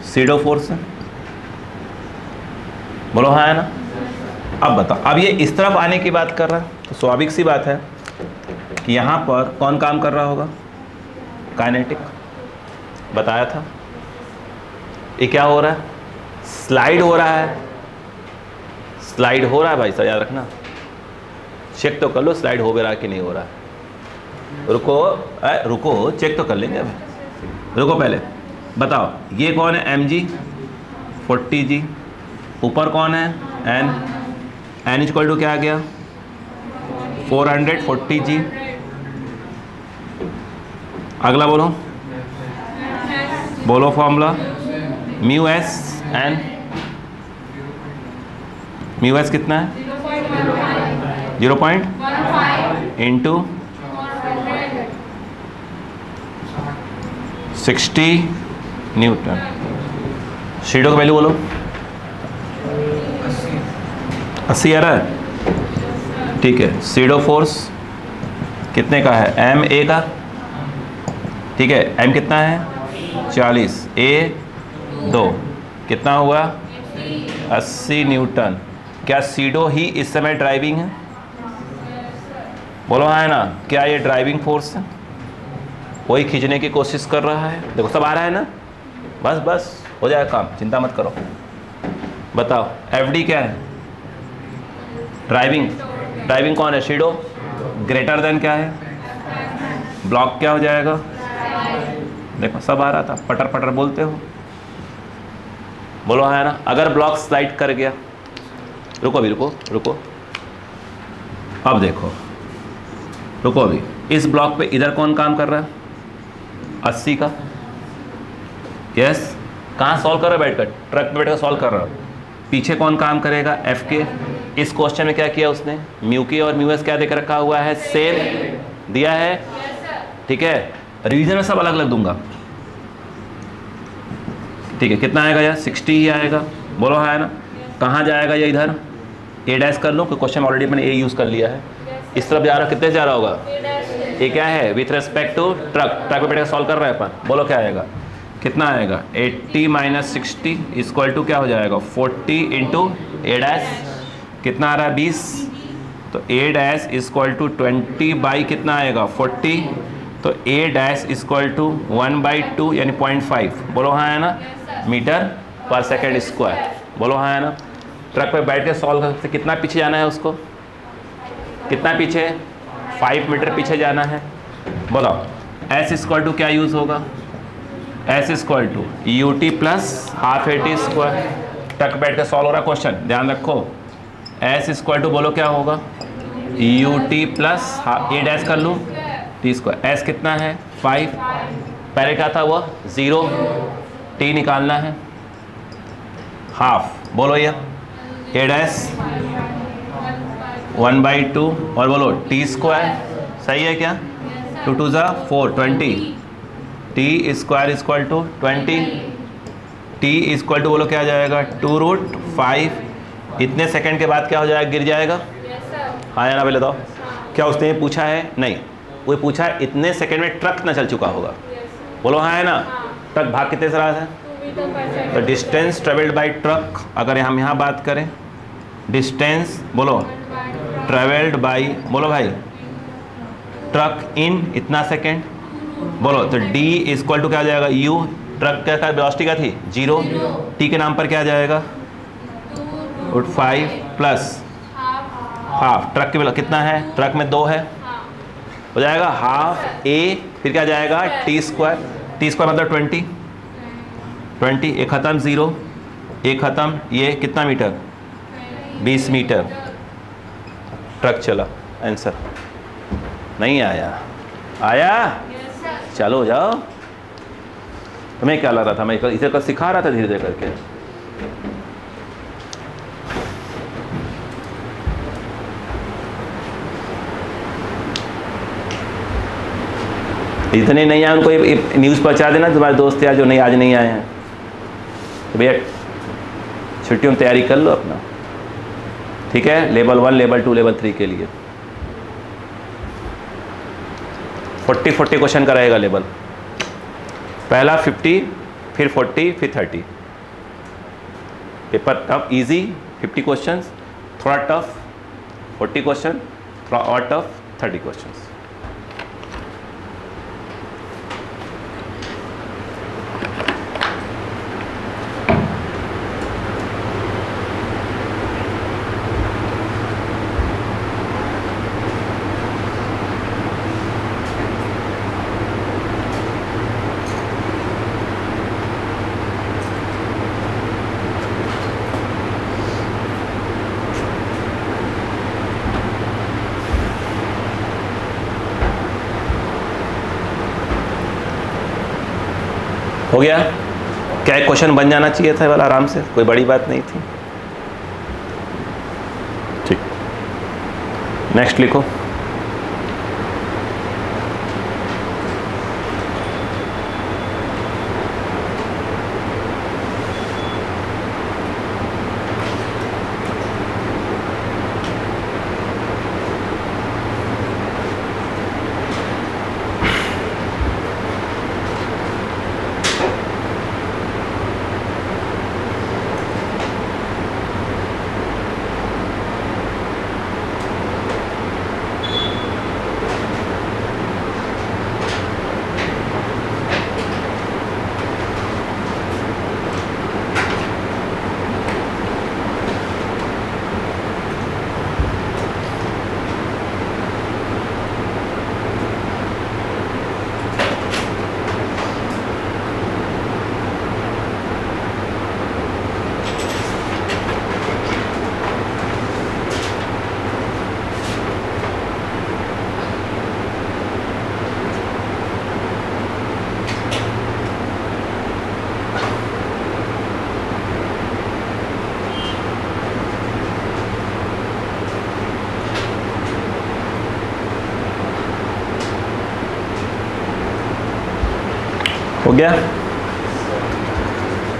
सीडो फोर्स है, बोलो हाँ है ना। अब बताओ, अब ये इस तरफ आने की बात कर रहा है, तो स्वाभाविक सी बात है कि यहाँ पर कौन काम कर रहा होगा? काइनेटिक, बताया था। ये क्या हो रहा है? स्लाइड हो रहा है, स्लाइड हो रहा है भाई साहब, याद रखना। चेक तो कर लो स्लाइड हो रहा है कि नहीं हो रहा है। रुको चेक तो कर लेंगे अभी, रुको पहले बताओ। ये कौन है? mg 40g। ऊपर कौन है? n इक्वल टू क्या आ गया? 440g। अगला बोलो फॉर्मूला। μs n, μs कितना है? 0.15 इंटू 60 न्यूटन। सीडो का वैल्यू बोलो। 80 आ रहा है, ठीक है। सीडो फोर्स कितने का है? ma का, ठीक है। m कितना है? 40, a 2, कितना हुआ? 80 न्यूटन। क्या सीडो ही इस समय ड्राइविंग है? बोलो हाँ है ना। क्या ये ड्राइविंग फोर्स है? वही खींचने की कोशिश कर रहा है। देखो सब आ रहा है ना, बस हो जाएगा काम, चिंता मत करो। बताओ एफडी क्या है? ड्राइविंग कौन है? सीडो। ग्रेटर देन क्या है? ब्लॉक क्या हो जाएगा? देखो सब आ रहा था, पटर पटर बोलते हो, बोलो हाँ है ना। अगर ब्लॉक स्लाइड कर गया, रुको अब देखो, रुको अभी। इस ब्लॉक पे इधर कौन काम कर रहा है? 80 का, यस। कहाँ सॉल्व कर रहा है? बैठकर, ट्रक पे बैठकर सॉल्व कर रहा है। पीछे कौन काम करेगा? एफ के। इस क्वेश्चन में क्या किया उसने? म्यू के और म्यू एस क्या देकर रखा हुआ है? सेम दिया है, ठीक है। रिवीजन में सब अलग अलग दूंगा, ठीक है। कितना आएगा यार? 60 ही आएगा, बोलो हाँ है ना। कहाँ जाएगा ये? इधर ए डैश कर लो, क्योंकि क्वेश्चन ऑलरेडी मैंने ए यूज़ कर लिया है। इस तरफ जा रहा, कितने जा रहा होगा? ये क्या है? विथ रेस्पेक्ट टू ट्रक पे बैठकर सॉल्व कर रहे हैं अपन, बोलो क्या आएगा? कितना आएगा? 80 - 60 इक्वल टू क्या हो जाएगा? 40 इंटू ए डैश, कितना आ रहा है? 20। तो ए डैश इक्वल टू 20 बाई कितना आएगा? 40। तो ए डैश इक्वल टू 1/2 यानी 0.5, बोलो हाँ है ना, मीटर पर सेकेंड स्क्वायर, बोलो हाँ है ना। ट्रक पे बैठ के सॉल्व करते कितना पीछे जाना है उसको? कितना पीछे? 5 मीटर पीछे जाना है। बोलो एस इक्वल टू क्या यूज़ होगा? S square to U T plus half A T square. टक बैठ कर सॉल्व हो रहा क्वेश्चन, ध्यान रखो। एस स्क्वायर टू बोलो क्या होगा, you T plus A dash कर लूँ टी स्क्वायर। एस कितना है 5, पहले क्या था वो 0, टी निकालना है हाफ, बोलो ये ए डैश 1/2 और बोलो टी स्क्वायर, सही है क्या, 2 2 ज़ा 4 20, T square equal to 20, T equal to बोलो क्या आ जाएगा 2√5। इतने सेकंड के बाद क्या हो जाएगा, गिर जाएगा। हाँ या ना पहले बताओ, क्या उसने ये पूछा है, नहीं वो पूछा है इतने सेकंड में ट्रक ना चल चुका होगा, बोलो हाँ है ना। ट्रक भाग कितने से रहा है, तो डिस्टेंस ट्रेवल्ड बाय ट्रक, अगर हम यहाँ बात करें डिस्टेंस बोलो ट्रेवल्ड बाय, बोलो भाई ट्रक इन इतना सेकंड, बोलो तो d इक्वल टू क्या आ जाएगा u, ट्रक क्या था वेलोसिटी क्या थी 0, t के नाम पर क्या आ जाएगा √5 प्लस हाफ, ट्रक की कितना है, ट्रक में 2 है, हो जाएगा हाफ a, फिर क्या जाएगा टी स्क्वायर, टी स्क्वायर मतलब 20, एक ख़त्म 0, एक ख़त्म, ये कितना मीटर 20 मीटर ट्रक चला। आंसर नहीं आया, आया चलो जाओ। तुम्हें क्या लग रहा था, मैं इसे कल सिखा रहा था धीरे धीरे करके। इतने नहीं आए उनको ये न्यूज़ पहुंचा देना तुम्हारे दोस्त यार जो नहीं आज नहीं आए हैं, तो भैया छुट्टियों में तैयारी कर लो अपना, ठीक है। लेवल 1 लेवल 2 लेवल 3 के लिए 40 क्वेश्चन का रहेगा लेवल, पहला 50 फिर 40 फिर 30। पेपर टफ इजी 50 क्वेश्चंस, थोड़ा टफ 40 क्वेश्चन, थोड़ा और टफ 30 क्वेश्चंस। हो गया क्या, एक क्वेश्चन बन जाना चाहिए था वाला आराम से, कोई बड़ी बात नहीं थी। ठीक, नेक्स्ट लिखो। हो गया,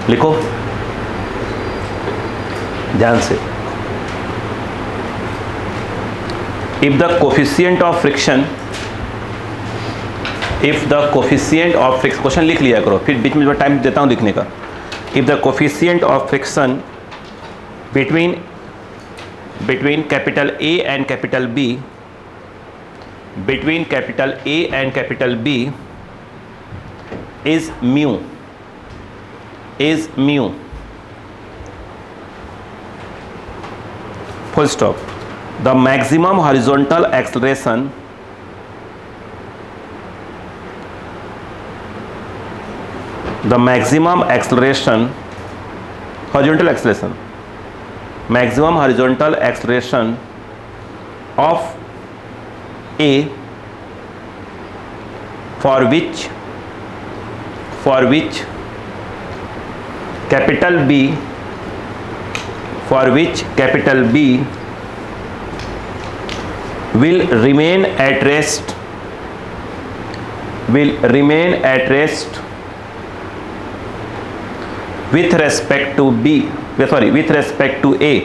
लिखो ध्यान से। If the coefficient of friction, if the coefficient of friction, question लिख लिया करो, फिर बीच में टाइम देता हूं लिखने का। If the coefficient of friction between capital A and capital B, between capital A and capital B is mu, full stop. The maximum horizontal acceleration the maximum acceleration, horizontal acceleration, maximum horizontal acceleration of A for which capital B will remain at rest with respect to A.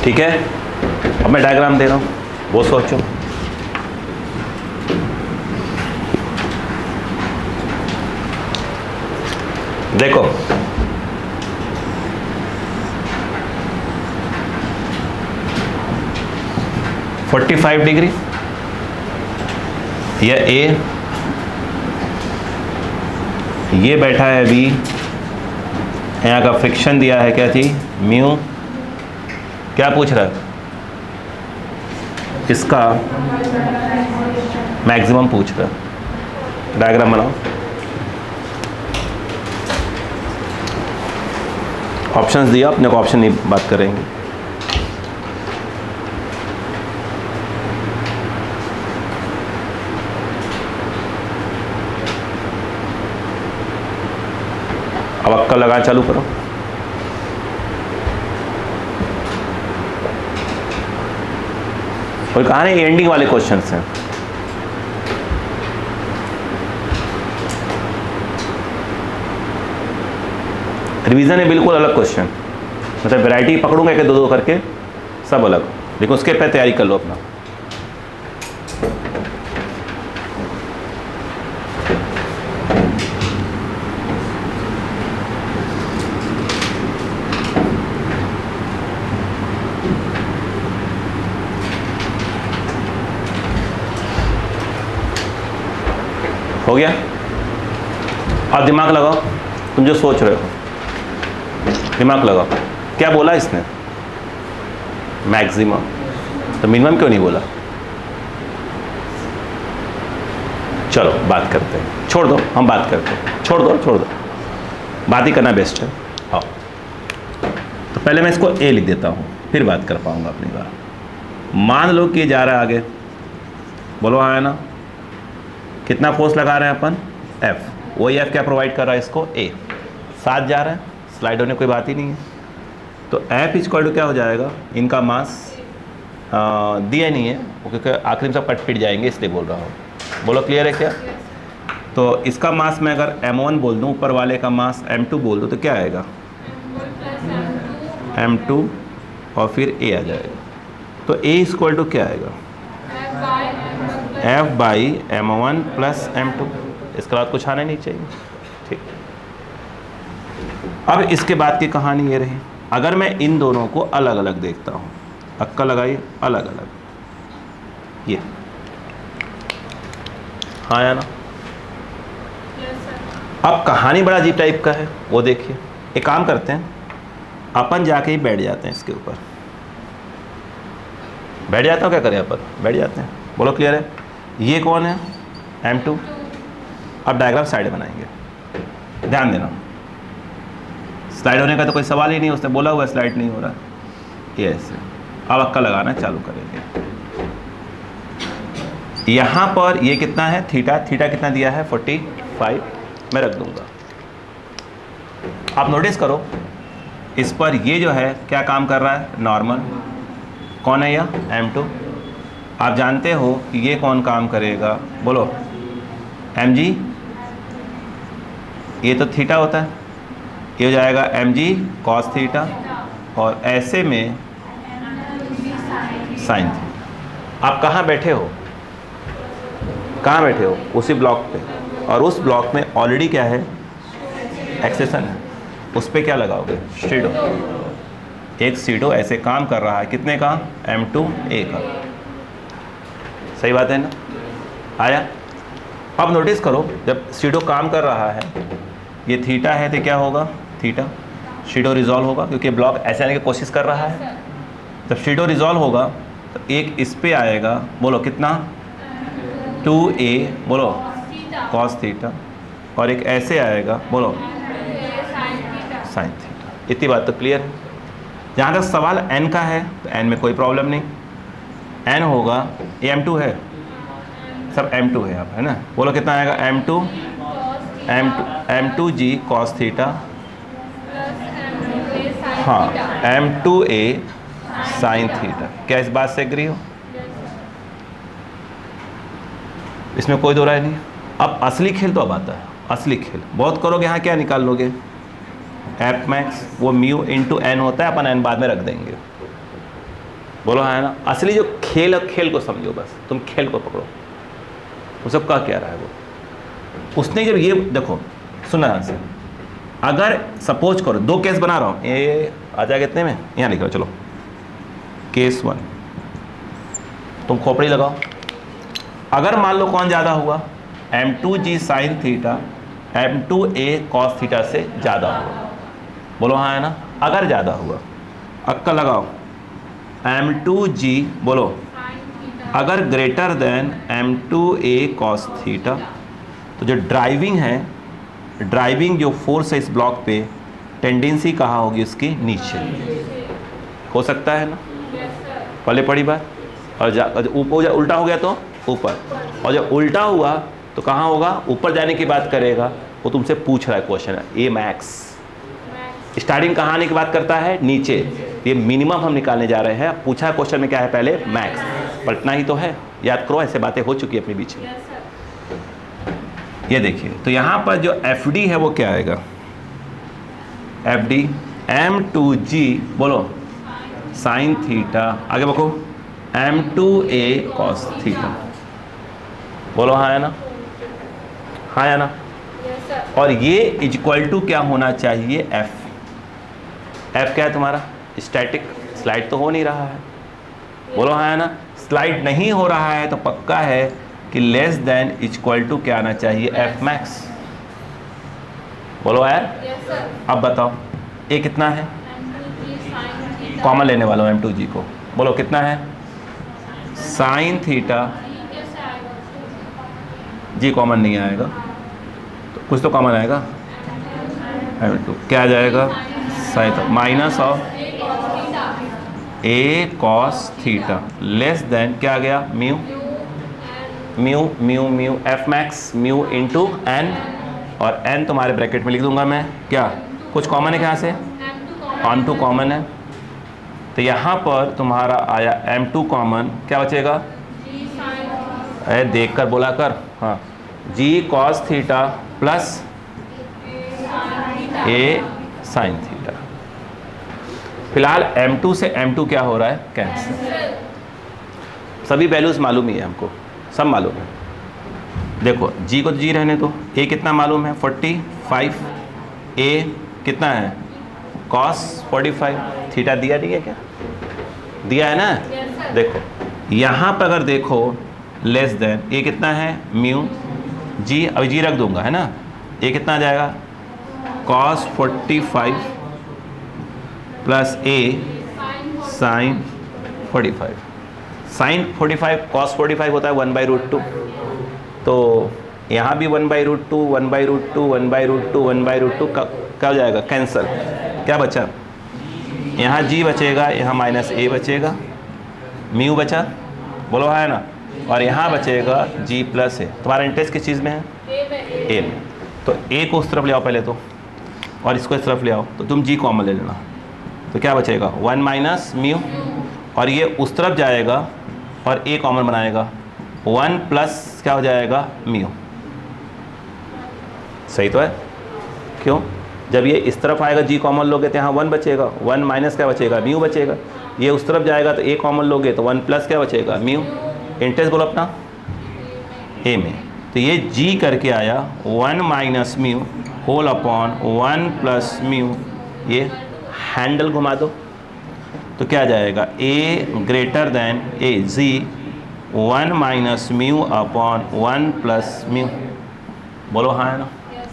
ठीक है, अब मैं डायग्राम दे रहा हूँ, वो सोचो। देखो, (45 डिग्री) यह ए, ये बैठा है बी, यहाँ का फ्रिक्शन दिया है क्या थी, म्यू। क्या पूछ रहा है, इसका मैक्सिमम पूछ रहा है। डायग्राम बनाओ, ऑप्शंस दिया, अपने को ऑप्शन नहीं बात करेंगे। अब अक्कल लगा चालू करो। और कहा ना, एंडिंग वाले क्वेश्चंस हैं। रिवीजन है बिल्कुल अलग क्वेश्चन, मतलब वैरायटी पकड़ूंगा एक दो करके, सब अलग, लेकिन उसके पे तैयारी कर लो अपना। हो गया? अब दिमाग लगाओ, तुम जो सोच रहे हो, दिमाग लगाओ। क्या बोला इसने, मैक्सिमम, तो मिनिमम क्यों नहीं बोला? चलो बात करते हैं, छोड़ दो, हम बात करते हैं, छोड़ दो, बात ही करना बेस्ट है। आओ, तो पहले मैं इसको ए लिख देता हूँ, फिर बात कर पाऊंगा अपनी बात। मान लो कि जा रहा है आगे, बोलो हाँ है ना, कितना फोर्स लगा रहे हैं अपन, F, वही F क्या प्रोवाइड कर रहा है इसको, A, साथ जा रहा है, स्लाइड होने कोई बात ही नहीं है। तो F इक्वल टू क्या हो जाएगा, इनका मास दिया नहीं है क्योंकि आखिरी में सब पिट जाएंगे, इसलिए बोल रहा हूँ। बोलो क्लियर है क्या? तो इसका मास मैं अगर M1 बोल दूँ, ऊपर वाले का मास M2 बोल दूँ, तो क्या आएगा, M2 और फिर A आ जाएगा। तो A इक्वल टू क्या आएगा, F by M1 plus M2, इसके बाद कुछ आना नहीं चाहिए। ठीक, अब इसके बाद की कहानी ये रही, अगर मैं इन दोनों को अलग अलग देखता हूँ, अक्कल लगाइए, अलग अलग, ये हाँ या ना। अब कहानी बड़ा अजीब टाइप का है, वो देखिए। एक काम करते हैं, अपन जाके ही बैठ जाते हैं इसके ऊपर, बैठ जाता हूँ, क्या करें अपन, बैठ जाते हैं। बोलो क्लियर है? ये कौन है, M2। अब डायग्राम साइड बनाएंगे, ध्यान देना, स्लाइड होने का तो कोई सवाल ही नहीं, उसने बोला हुआ स्लाइड नहीं हो रहा, ये ऐसे। अब अक्का लगाना चालू करेंगे। यहाँ पर ये कितना है, थीटा कितना दिया है, 45, मैं रख दूंगा। आप नोटिस करो, इस पर ये जो है क्या काम कर रहा है, नॉर्मल। कौन है यह, M2। आप जानते हो कि ये कौन काम करेगा, बोलो mg, ये तो थीटा होता है, ये हो जाएगा mg cos थीटा, और ऐसे में साइन थीटा। आप कहाँ बैठे हो, उसी ब्लॉक पे, और उस ब्लॉक में ऑलरेडी क्या है, एक्सेशन है, उस पर क्या लगाओगे, सीडो। एक सीडो ऐसे काम कर रहा है, कितने का, M2A का। सही बात है ना, आया? अब नोटिस करो, जब सीडो काम कर रहा है ये थीटा है तो क्या होगा, थीटा शेडो रिजॉल्व होगा क्योंकि ब्लॉक ऐसे आने की कोशिश कर रहा है। जब शेडो रिजॉल्व होगा तो एक इस पे आएगा, बोलो कितना, 2a, बोलो कॉस थीटा, और एक ऐसे आएगा, बोलो साइन थीटा। इतनी बात तो क्लियर है। जहाँ तक सवाल n का है तो n में कोई प्रॉब्लम नहीं, n होगा, ये m2 है, सब m2 है यहाँ पे, है ना। बोलो कितना आएगा, m2g cos थीटा, हाँ m2a साइन थीटा। क्या इस बात से एग्री हो? इसमें कोई दो राय नहीं। अब असली खेल तो अब आता है, असली खेल बहुत करोगे, यहाँ क्या निकाल लोगे, एफ मैक्स, वो म्यू इंटू एन होता है, अपन एन बाद में रख देंगे। बोलो है ना, असली जो खेल है, खेल को समझो, बस तुम खेल को पकड़ो। वो सब कह क्या रहा है वो, उसने जब ये देखो, सुना ध्यान से, अगर सपोज करो, दो केस बना रहा हूँ, ये आ जाएगा इतने में, यहाँ लिख लो, चलो केस 1, तुम खोपड़ी लगाओ। अगर मान लो कौन ज़्यादा हुआ, m2g sine theta m2a cos theta से ज़्यादा हुआ। बोलो हाँ है ना, अगर ज़्यादा हुआ, अक्कल लगाओ, m2g, बोलो अगर greater than m2a cos theta, तो जो ड्राइविंग है, ड्राइविंग जो फोर्स है इस ब्लॉक पे, टेंडेंसी कहाँ होगी उसकी, नीचे हो सकता है ना, पहले पड़ी बात। और ऊपर उल्टा हो गया तो ऊपर, और जब उल्टा हुआ तो कहाँ होगा, ऊपर जाने की बात करेगा। वो तुमसे पूछ रहा है क्वेश्चन है, ए मैक्स स्टार्टिंग कहाँ आने की बात करता है, नीचे। ये मिनिमम हम निकालने जा रहे हैं। पूछा क्वेश्चन में क्या है, पहले मैक्स, पलटना ही तो है, याद करो, ऐसे बातें हो चुकी है अपने बीच में। ये देखिए, तो यहाँ पर जो एफ डी है वो क्या आएगा, एफ डी m2g, बोलो साइन थीटा, आगे बको m2a कॉस थीटा। बोलो हाँ है ना, हाँ है ना। और ये इक्वल टू क्या होना चाहिए, f क्या है तुम्हारा, स्टैटिक, स्लाइड तो हो नहीं रहा है। बोलो हाँ है ना, स्लाइड नहीं हो रहा है तो पक्का है कि लेस देन इक्वल टू क्या आना चाहिए, f मैक्स। बोलो यार, अब बताओ ये कितना है, कॉमन लेने वाला हूँ m2g को, बोलो कितना है, साइन थीटा, जी कॉमन नहीं आएगा तो कुछ तो कॉमन आएगा, क्या आ जाएगा, sine minus of A cos theta less than क्या आ गया, mu mu mu mu F max mu into N, और एन तुम्हारे ब्रैकेट में लिख दूंगा मैं, क्या कुछ कॉमन है यहाँ से, m2 कॉमन है, तो यहाँ पर तुम्हारा आया m2 कॉमन, क्या बचेगा, अरे देख कर बोला कर, हाँ g cos theta plus a sine theta. फिलहाल m2 से m2 क्या हो रहा है, कैंसिल। सभी वैल्यूज मालूम ही है हमको, सब मालूम है। देखो g को g रहने दो, a कितना मालूम है 45, a कितना है cos 45, थीटा दिया नहीं है क्या, दिया है ना। देखो यहाँ पर अगर देखो लेस देन, ए कितना है म्यू, जी अभी जी रख दूंगा है ना, ए कितना आ जाएगा cos 45 plus A sine 45। Sine 45 cos 45 होता है 1/√2, तो यहाँ भी 1/√2 1/√2 1/√2 1/√2 क्या हो जाएगा, कैंसिल। क्या बचा, यहाँ जी बचेगा, यहाँ माइनस ए बचेगा, म्यू बचा, बोलो है ना, और यहाँ बचेगा जी प्लस ए। तुम्हारा इंटरेस्ट किस चीज़ में है, ए में, तो ए को उस तरफ ले आओ पहले तो, और इसको इस तरफ ले आओ, तो तुम जी कॉमन ले लेना, तो क्या बचेगा 1 माइनस म्यू, और ये उस तरफ जाएगा और ए कॉमन बनाएगा, 1 प्लस क्या हो जाएगा म्यू। सही तो है, क्यों, जब ये इस तरफ आएगा जी कॉमन लोगे तो यहाँ 1 बचेगा, 1 माइनस क्या बचेगा म्यू बचेगा, ये उस तरफ जाएगा तो ए कॉमन लोगे तो 1 प्लस क्या बचेगा म्यू। इंटरेस्ट बोलो अपना ए में, तो ये जी करके आया 1 minus mu whole upon 1 plus mu, ये हैंडल घुमा दो तो क्या जाएगा, A greater than A, G 1 minus mu upon 1 plus mu. बोलो हाँ है ना,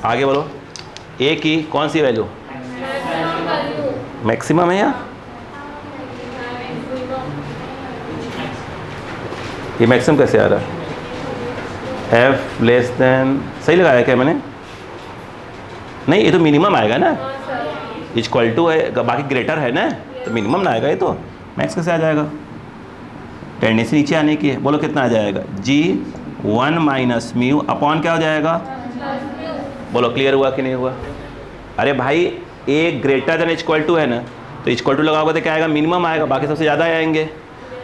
आगे बोलो, ए की कौन सी वैल्यू मैक्सिमम है या ये मैक्सिमम कैसे आ रहा है? एफ लेस देन, सही लगाया क्या मैंने? नहीं, ये तो मिनिमम आएगा ना, इक्वल टू है, बाकी ग्रेटर है ना, तो मिनिमम ना आएगा ये तो। मैक्स कैसे आ जाएगा? टेंडेंसी नीचे आने की है। बोलो कितना आ जाएगा? जी 1 माइनस म्यू अपॉन क्या हो जाएगा? बोलो क्लियर हुआ कि नहीं हुआ? अरे भाई ए ग्रेटर देन इक्वल टू है ना, तो इक्वल टू लगाओगे तो क्या आएगा? मिनिमम आएगा, बाकी सबसे ज़्यादा आएंगे।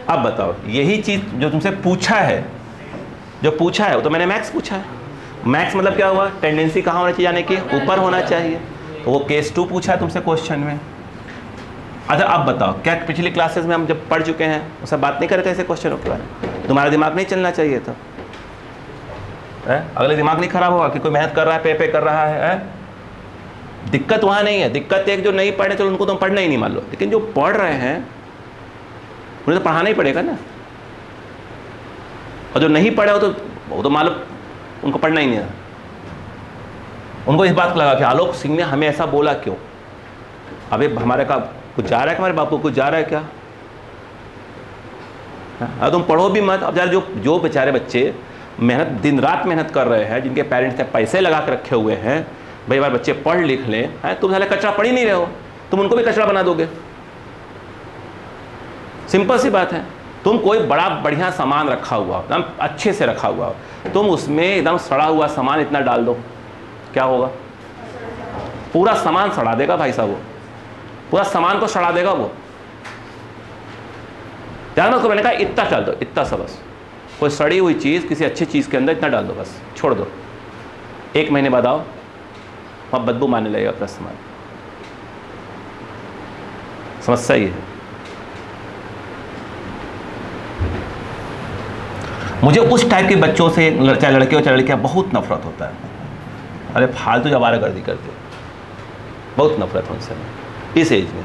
अब बताओ, यही चीज़ जो तुमसे पूछा है, जो पूछा है वो तो मैंने मैक्स पूछा है। मैक्स मतलब क्या हुआ? टेंडेंसी कहाँ होना चाहिए जाने की? ऊपर होना चाहिए। तो वो केस 2 पूछा है तुमसे क्वेश्चन में। अच्छा अब बताओ, क्या पिछली क्लासेस में हम जब पढ़ चुके हैं उससे बात नहीं कर रहे थे ऐसे क्वेश्चनों के बारे में? तुम्हारा दिमाग नहीं चलना चाहिए था है? अगले दिमाग नहीं खराब होगा कि कोई मेहनत कर रहा है, पे कर रहा है? दिक्कत वहाँ नहीं है। दिक्कत एक जो नहीं पढ़े चलो उनको तो पढ़ना ही नहीं मान लो, लेकिन जो पढ़ रहे हैं उन्हें तो पढ़ाना ही पड़ेगा ना। और जो नहीं पढ़े हो तो वो तो मान लो उनको पढ़ना ही नहीं है। उनको इस बात को लगा कि आलोक सिंह ने हमें ऐसा बोला क्यों? अबे हमारे का कुछ जा रहा है, हमारे बापू कुछ जा रहा है क्या? अरे तुम पढ़ो भी मत। अब यार जो बेचारे बच्चे मेहनत, दिन रात मेहनत कर रहे हैं, जिनके पेरेंट्स ने पैसे लगा कर रखे हुए हैं, भाई हमारे बच्चे पढ़ लिख लें, हैं? तुम साले कचरा पढ़ ही नहीं रहे हो, तुम उनको भी कचरा बना दोगे। सिंपल सी बात है। तुम कोई बड़ा बढ़िया सामान रखा हुआ हो, एकदम अच्छे से रखा हुआ हो, तुम उसमें एकदम सड़ा हुआ सामान इतना डाल दो, क्या होगा? पूरा सामान सड़ा देगा भाई साहब, वो पूरा सामान को सड़ा देगा वो। ध्यान रखो, मैंने कहा इतना डाल दो, इतना सा बस। कोई सड़ी हुई चीज़ किसी अच्छी चीज़ के अंदर इतना डाल दो, बस छोड़ दो। 1 महीने बाद आओ, वहाँ बदबू मारने लगेगा अपना सामान। समस्या ये है। मुझे उस टाइप के बच्चों से, चाहे लड़के हो चाहे लड़कियाँ, बहुत नफरत होता है। अरे फालतू आवारागर्दी करते, बहुत नफरत उनसे इस एज में।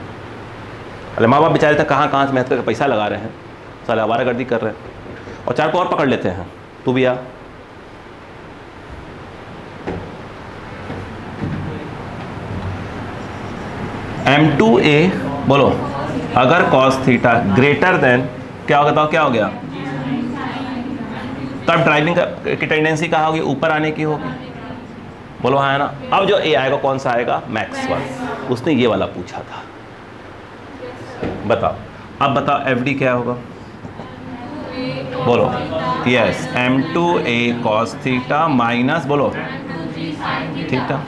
अरे माँ बाप बेचारे तो कहाँ से मेहनत करके पैसा लगा रहे हैं, साले आवारागर्दी कर रहे हैं। और 4 को और पकड़ लेते हैं, तू भी आ। M2A बोलो, अगर cos थीटा ग्रेटर देन क्या होगा? बताओ क्या हो गया? तब ड्राइविंग की टेंडेंसी कहाँ होगी? ऊपर आने की होगी। बोलो हाँ है ना। अब जो ए आएगा कौन सा आएगा? मैक्स वाला। उसने ये वाला पूछा था। बताओ, अब बताओ FD क्या होगा? बोलो yes, M2A cos theta minus बोलो थीटा,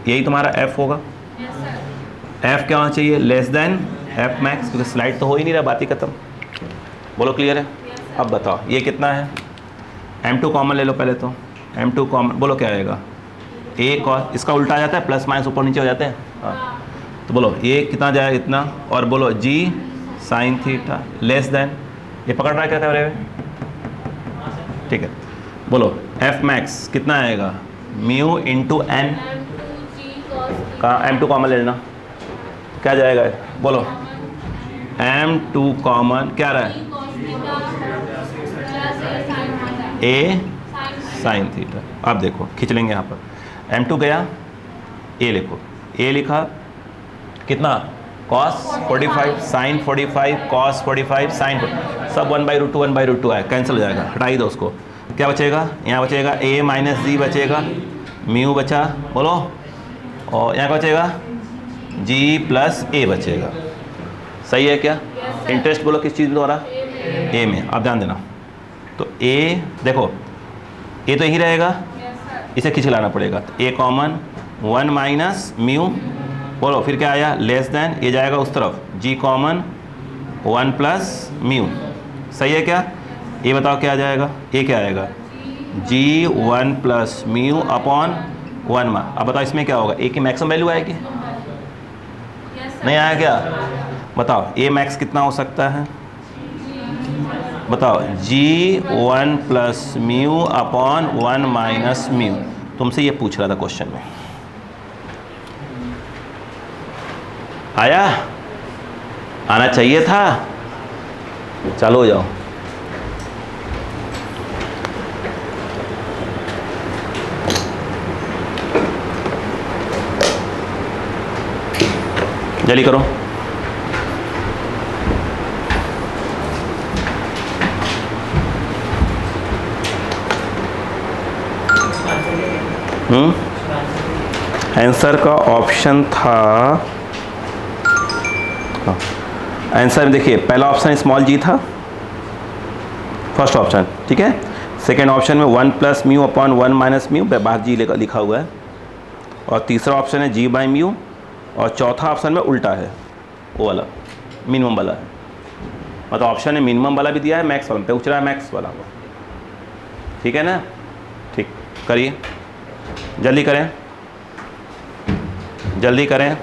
यही तुम्हारा F होगा। F क्या होना चाहिए? लेस देन F मैक्स, क्योंकि स्लाइड तो हो ही नहीं रहा, बात ही खत्म। बोलो क्लियर है? अब बताओ ये कितना है? M2 कॉमन ले लो पहले तो। M2 कॉमन, बोलो क्या आएगा? A cos, इसका उल्टा आ जाता है, प्लस माइनस ऊपर नीचे हो जाते हैं। हाँ, तो बोलो ये कितना जाएगा? इतना। और बोलो G sine theta less then, ये पकड़ रहा है क्या करे? ठीक है। बोलो F मैक्स कितना आएगा? म्यू इंटू एन का M2 कॉमन ले लेना, क्या जाएगा? बोलो M2 कॉमन क्या रहा है? A sine theta. अब देखो खींच लेंगे यहाँ पर, M2 गया, A लिखो, A लिखा कितना? cos 45 साइन 45 cos 45 साइन, सब 1/√2 1/√2 आया, कैंसिल हो जाएगा, हटा ही दो उसको। क्या बचेगा? यहाँ बचेगा A माइनस जी बचेगा, म्यू बचा, बोलो, और यहाँ क्या बचेगा? G प्लस A बचेगा। सही है क्या? इंटरेस्ट बोलो किस चीज़ में हो रहा? A में। अब ध्यान देना, तो A देखो, A तो यही रहेगा, इसे खींच लाना पड़ेगा। तो A कॉमन 1 माइनस म्यू, बोलो फिर क्या आया? लेस देन, ये जाएगा उस तरफ, G कॉमन 1 प्लस म्यू। सही है क्या? ये बताओ क्या आ जाएगा? ये क्या आएगा? G 1 प्लस म्यू अपॉन 1 में। अब बताओ इसमें क्या होगा? A की मैक्सिमम वैल्यू आएगी, नहीं आया क्या? बताओ A मैक्स कितना हो सकता है? बताओ G 1 plus mu upon 1 minus mu. तुमसे ये पूछ रहा था क्वेश्चन में, आया? आना चाहिए था। चलो जाओ। जल्दी करो। आंसर का ऑप्शन था, आंसर में देखिए पहला ऑप्शन स्मॉल जी था, फर्स्ट ऑप्शन, ठीक है। सेकेंड ऑप्शन में 1 plus mu upon 1 minus mu बाहर जी लिखा हुआ है, और तीसरा ऑप्शन है जी बाई म्यू, और चौथा ऑप्शन में उल्टा है, वो वाला मिनिमम वाला है। मतलब ऑप्शन में मिनिमम वाला भी दिया है, मैक्स वाला पूछ रहा है, मैक्स वाला, ठीक है ना। ठीक, करिए, जल्दी करें, जल्दी करें।